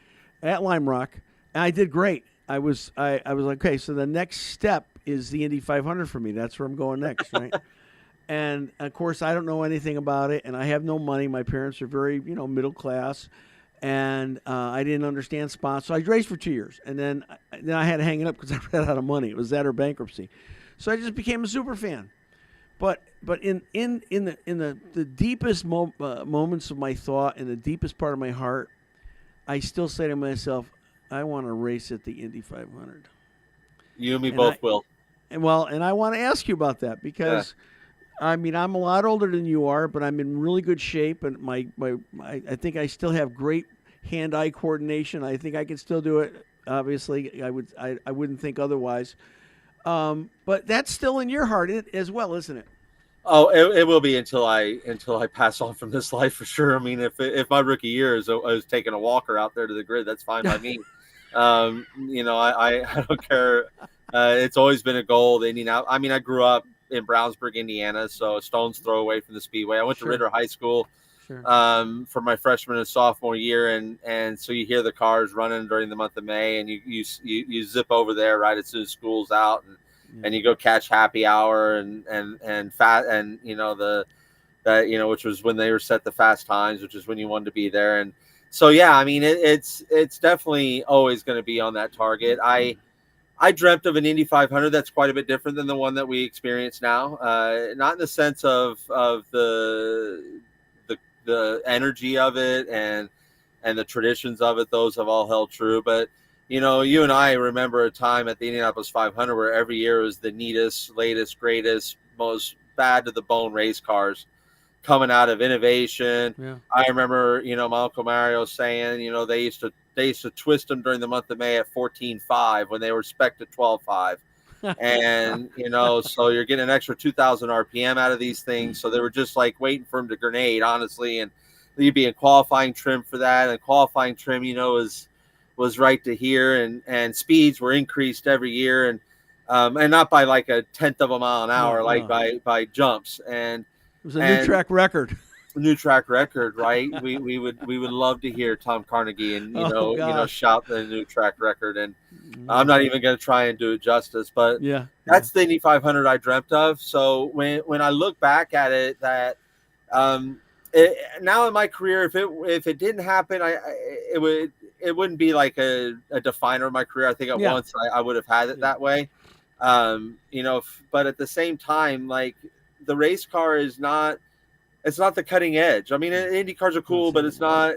at Lime Rock, and I did great. I was like, okay, so the next step is the Indy 500 for me. That's where I'm going next, right? And of course, I don't know anything about it, and I have no money. My parents are very, middle class, and I didn't understand sponsors. So I raced for 2 years, and then I had to hang it up because I ran out of money. It was that or bankruptcy. So I just became a super fan. But in the deepest moments of my thought, in the deepest part of my heart, I still say to myself, I want to race at the Indy 500. You and me both will. And I want to ask you about that because, I'm a lot older than you are, but I'm in really good shape, and I think I still have great hand-eye coordination. I think I can still do it. Obviously, I wouldn't think otherwise. But that's still in your heart as well, isn't it? Oh, it will be until I pass on from this life, for sure. I mean, if my rookie year is I was taking a walker out there to the grid, that's fine by me. I don't care. It's always been a goal. I grew up in Brownsburg, Indiana, so a stone's throw away from the Speedway. I went to Ritter High School for my freshman and sophomore year, and so you hear the cars running during the month of May, and you zip over there right as soon as school's out, and you go catch happy hour and fat, and which was when they were set the fast times, which is when you wanted to be there. And so it's definitely always going to be on that target. I dreamt of an Indy 500 that's quite a bit different than the one that we experience now. Not in the sense of the energy of it and the traditions of it; those have all held true. But you and I remember a time at the Indianapolis 500 where every year was the neatest, latest, greatest, most bad to the bone race cars coming out of innovation. Yeah. I remember, my Uncle Mario saying, they used to twist them during the month of May at 14.5 when they were spec'd at 12.5. And so you're getting an extra 2,000 RPM out of these things. So they were just like waiting for him to grenade, honestly. And you'd be in qualifying trim for that, and qualifying trim, was right to here, and speeds were increased every year, and not by like a tenth of a mile an hour, by jumps. And it was a new track record. New track record, right? we would love to hear Tom Carnegie and shout the new track record. And I'm not even going to try and do it justice, but that's the Indy 500 I dreamt of. So when I look back at it, that now in my career, if it didn't happen, it wouldn't be like a definer of my career. I think at once I would have had it that way. But at the same time, like, the race car is not. It's not the cutting edge. I mean, Indy cars are cool, but it's not.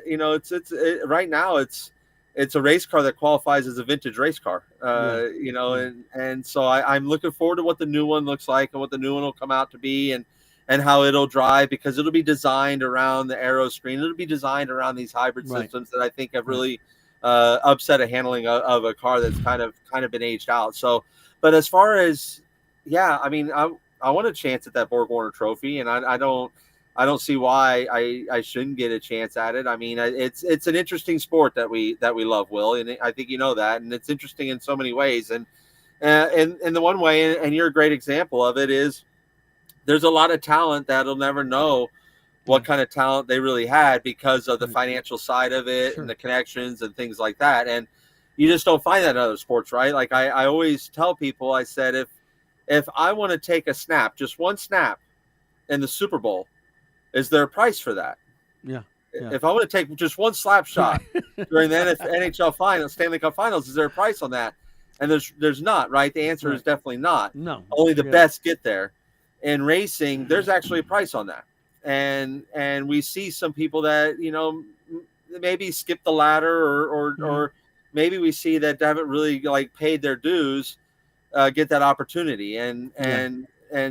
Right now it's a race car that qualifies as a vintage race car. And so I'm looking forward to what the new one looks like and what the new one will come out to be, and how it'll drive, because it'll be designed around the aero screen. It'll be designed around these hybrid systems that I think have really upset a handling of a car that's kind of been aged out. So, but as far as I mean, I want a chance at that Borg Warner Trophy, and I don't see why I shouldn't get a chance at it. I mean, it's an interesting sport that we love, Will, and I think you know that, and it's interesting in so many ways. And the one way, and you're a great example of it, is there's a lot of talent that'll never know what kind of talent they really had because of the financial side of it and the connections and things like that. And you just don't find that in other sports, right? Like I always tell people, I said, if I want to take a snap, just one snap in the Super Bowl, is there a price for that? Yeah. If I want to take just one slap shot during the NHL Finals, Stanley Cup Finals, is there a price on that? And there's not, right? The answer is definitely not. No. Only the best get there. In racing, there's actually a price on that. And we see some people that, maybe skip the ladder or maybe we see that they haven't really like paid their dues, get that opportunity. And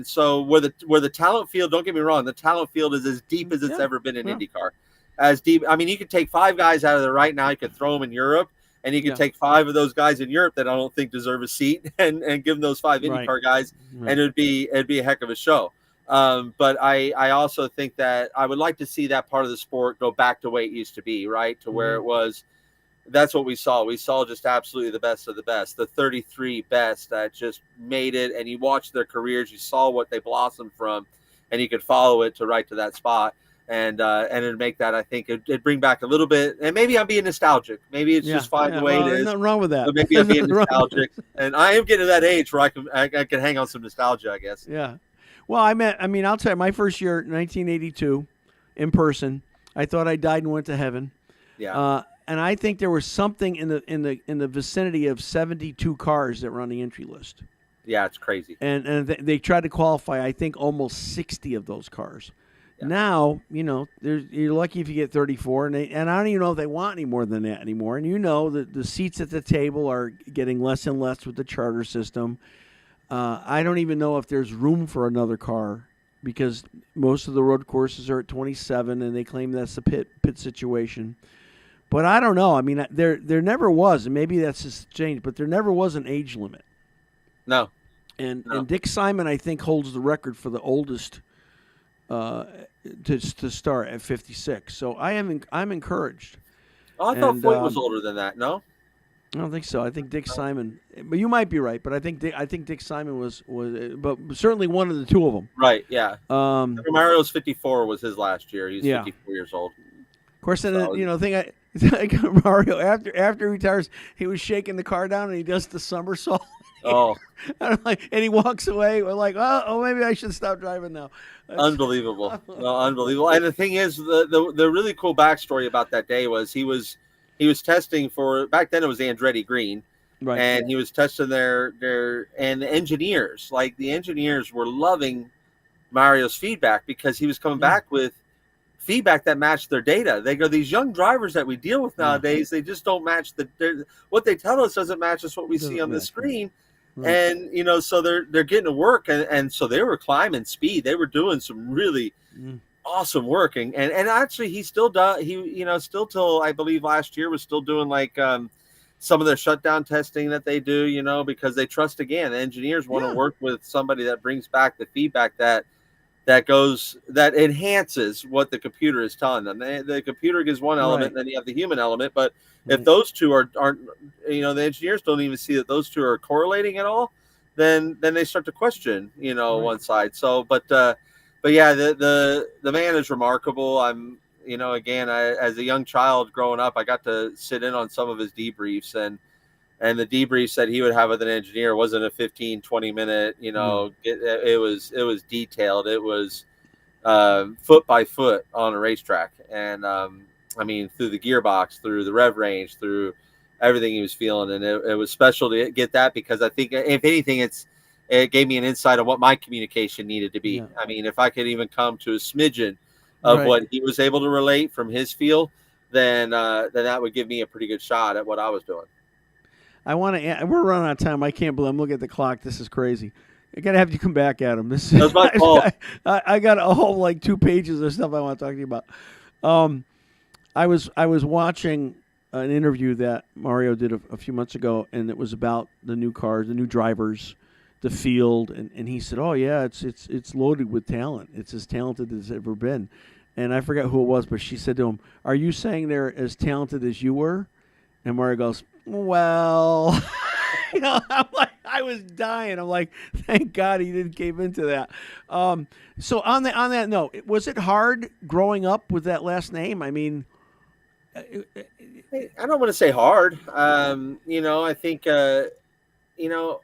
so where the talent field, don't get me wrong, the talent field is as deep as it's ever been in IndyCar. As deep. I mean, you could take 5 guys out of there right now. You could throw them in Europe, and you could take 5 of those guys in Europe that I don't think deserve a seat, and give them those 5 IndyCar guys, and it'd be a heck of a show. But I also think that I would like to see that part of the sport go back to the way it used to be, right? To where it was. That's what we saw. We saw just absolutely the best of the best, the 33 best that just made it. And you watched their careers, you saw what they blossomed from, and you could follow it to right to that spot. And it'd make that, I think, it'd bring back a little bit. And maybe I'm being nostalgic. Maybe it's just fine the way it is. Nothing wrong with that. But maybe I'm being nostalgic. And I am getting to that age where I can hang on some nostalgia, I guess. Yeah. Well, I'll tell you, my first year, 1982, in person, I thought I died and went to heaven. Yeah. And I think there was something in the vicinity of 72 cars that were on the entry list. Yeah, it's crazy. And they tried to qualify, I think, almost 60 of those cars. Yeah. Now, you're lucky if you get 34, and I don't even know if they want any more than that anymore. And the seats at the table are getting less and less with the charter system. I don't even know if there's room for another car because most of the road courses are at 27, and they claim that's a pit situation. But I don't know. I mean, there never was, and maybe that's just changed, but there never was an age limit. No. And Dick Simon, I think, holds the record for the oldest to start at 56. So I'm encouraged. Oh, I thought Foyt was older than that. No, I don't think so. I think Dick Simon, but you might be right. But I think Dick Simon was, but certainly one of the two of them. Right. Yeah. Mario's 54 was his last year. He's 54 years old. Of course, then Mario after he retires, he was shaking the car down and he does the somersault. Oh, and he walks away. We're like, oh, maybe I should stop driving now. Unbelievable, unbelievable. And the thing is, the really cool backstory about that day was he was testing for, back then it was Andretti Green, right? And he was testing their and the engineers were loving Mario's feedback because he was coming back with feedback that matched their data. They go, these young drivers that we deal with nowadays, they just don't match what they tell us doesn't match us what we see on the screen. Right. And so they're getting to work, and so they were climbing speed. They were doing some really awesome work, and actually he still does. He still till I believe last year was still doing like some of their shutdown testing that they do, you know, because they trust, again, the engineers want to Yeah. work with somebody that brings back the feedback that enhances what the computer is telling them. The computer gives one element, Right. then you have the human element. But if Right. those two aren't, you know, the engineers don't even see that those two are correlating at all, then they start to question, you know, Right. one side. So, but yeah, the man is remarkable. I'm, you know, again, as a young child growing up, I got to sit in on some of his debriefs, and the debriefs that he would have with an engineer wasn't a 15, 20-minute, you know, it was detailed. It was foot by foot on a racetrack. And I mean, through the gearbox, through the rev range, through everything he was feeling. And it was special to get that, because I think, if anything, it gave me an insight on what my communication needed to be. Yeah. I mean, if I could even come to a smidgen of Right. what he was able to relate from his feel, then that would give me a pretty good shot at what I was doing. I want to. We're running out of time. I can't believe I'm looking at the clock. This is crazy. I gotta have you come back, Adam. This is That's my fault. I got a whole like 2 pages of stuff I want to talk to you about. I was watching an interview that Mario did a few months ago, and it was about the new cars, the new drivers, the field, and he said, "Oh yeah, it's loaded with talent. It's as talented as it's ever been." And I forgot who it was, but she said to him, "Are you saying they're as talented as you were?" And Mario goes, "Well," you know, I'm like, I was dying. I'm like, thank God he didn't cave into that. So on that note, was it hard growing up with that last name? I mean, I don't want to say hard. You know, I think, you know,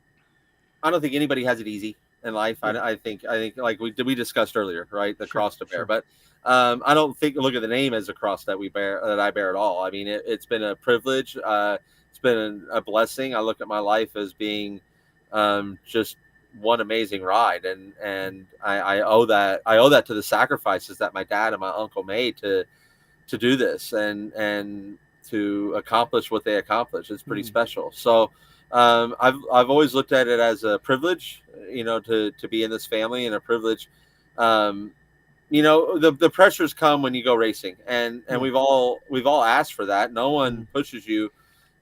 I don't think anybody has it easy in life. I think like we discussed earlier, right? The cross to bear, sure. but I don't think look at the name as a cross that I bear at all. I mean, it's been a privilege. It's been a blessing. I look at my life as being just one amazing ride, and I owe that to the sacrifices that my dad and my uncle made to do this and to accomplish what they accomplished. It's pretty special. So I've always looked at it as a privilege, you know, to be in this family, and a privilege. You know, the pressures come when you go racing, and we've all asked for that. No one pushes you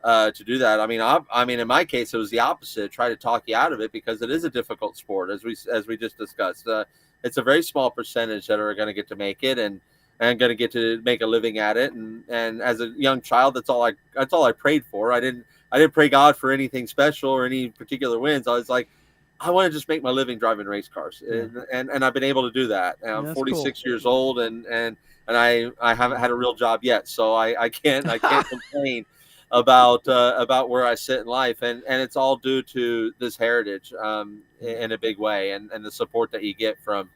to do that. I mean, in my case, it was the opposite. Try to talk you out of it, because it is a difficult sport, as we just discussed. It's a very small percentage that are going to get to make it, and going to get to make a living at it. And as a young child, that's all I prayed for. I didn't pray God for anything special or any particular wins. I was like, I want to just make my living driving race cars, and I've been able to do that. And I'm 46 years old, and I haven't had a real job yet, so I can't complain about where I sit in life, and it's all due to this heritage in a big way, and the support that you get from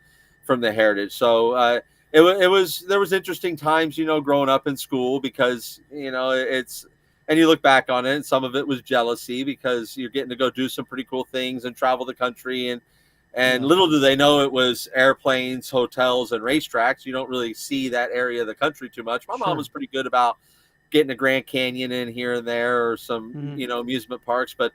the heritage. So there was interesting times, you know, growing up in school, because, you know, and you look back on it, and some of it was jealousy, because you're getting to go do some pretty cool things and travel the country, and little do they know it was airplanes, hotels, and racetracks. You don't really see that area of the country too much. My mom was pretty good about getting a Grand Canyon in here and there, or some you know, amusement parks, but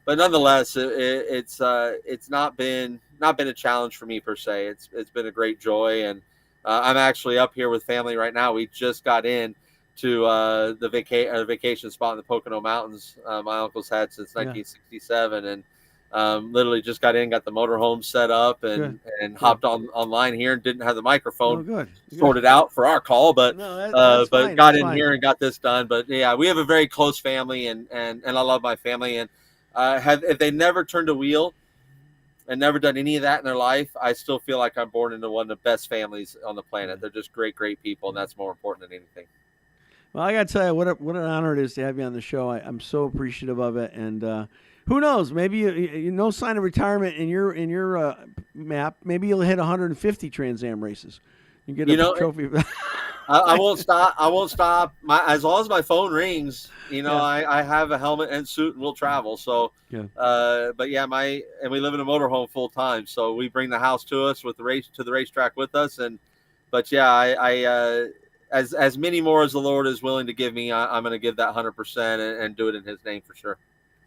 nonetheless, it's not been a challenge for me per se. It's been a great joy, and I'm actually up here with family right now. We just got in to the vacation spot in the Pocono Mountains my uncle's had since 1967, and literally just got in, got the motorhome set up, and hopped online here, and didn't have the microphone sorted out for our call, but but got in here and got this done. But yeah, we have a very close family, and I love my family, and if they never turned a wheel and never done any of that in their life, I still feel like I'm born into one of the best families on the planet. They're just great people, and that's more important than anything. Well, I got to tell you, what an honor it is to have you on the show. I'm so appreciative of it, and who knows? Maybe you no sign of retirement in your map. Maybe you'll hit 150 Trans Am races. You get a trophy. I won't stop. As long as my phone rings, you know, I have a helmet and suit, and we'll travel. So, but yeah, and we live in a motorhome full time, so we bring the house to us with the racetrack with us, but yeah, I as many more as the Lord is willing to give me, I'm going to give that 100% and do it in His name for sure.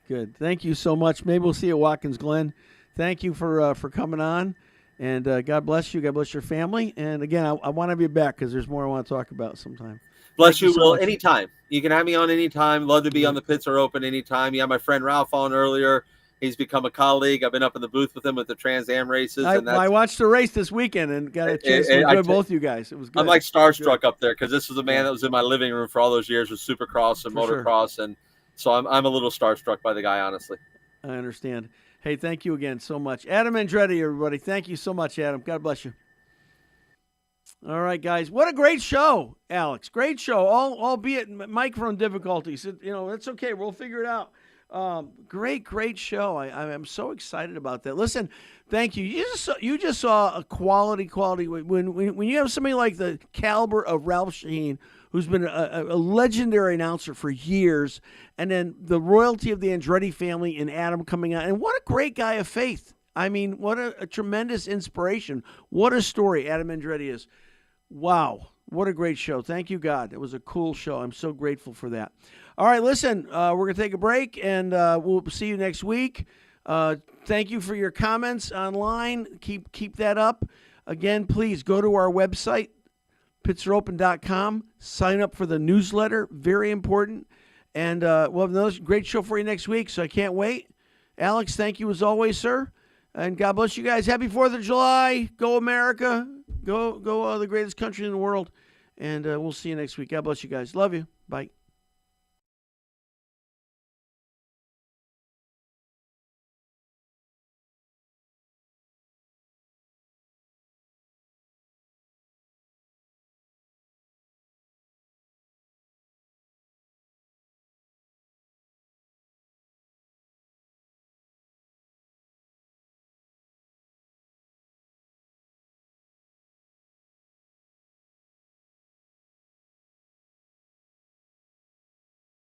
Good. Thank you so much. Maybe we'll see you at Watkins Glen. Thank you for coming on, and God bless you. God bless your family. And again, I want to be back, because there's more I want to talk about sometime. Bless Thank you, you so Will. much. Anytime. You can have me on anytime. Love to be on the Pits Are Open anytime. Yeah, my friend Ralph on earlier. He's become a colleague. I've been up in the booth with him with the Trans Am races. And I watched the race this weekend and got a chance to enjoy both you guys. It was good. I'm like starstruck up there because this was a man that was in my living room for all those years with Supercross and For sure. motocross. And so I'm a little starstruck by the guy, honestly. I understand. Hey, thank you again so much. Adam Andretti, everybody. Thank you so much, Adam. God bless you. All right, guys. What a great show, Alex. Great show, albeit microphone difficulties. That's okay. We'll figure it out. Great show. I'm so excited about that. Listen, thank you. You just saw a quality. When you have somebody like the caliber of Ralph Sheheen, who's been a legendary announcer for years, and then the royalty of the Andretti family and Adam coming out, and what a great guy of faith. I mean, what a tremendous inspiration. What a story Adam Andretti is. Wow. What a great show. Thank you, God. It was a cool show. I'm so grateful for that. All right, listen, we're going to take a break, and we'll see you next week. Thank you for your comments online. Keep that up. Again, please go to our website, pitsareopen.com. Sign up for the newsletter. Very important. And we'll have another great show for you next week, so I can't wait. Alex, thank you as always, sir. And God bless you guys. Happy 4th of July. Go America. Go the greatest country in the world. And we'll see you next week. God bless you guys. Love you. Bye.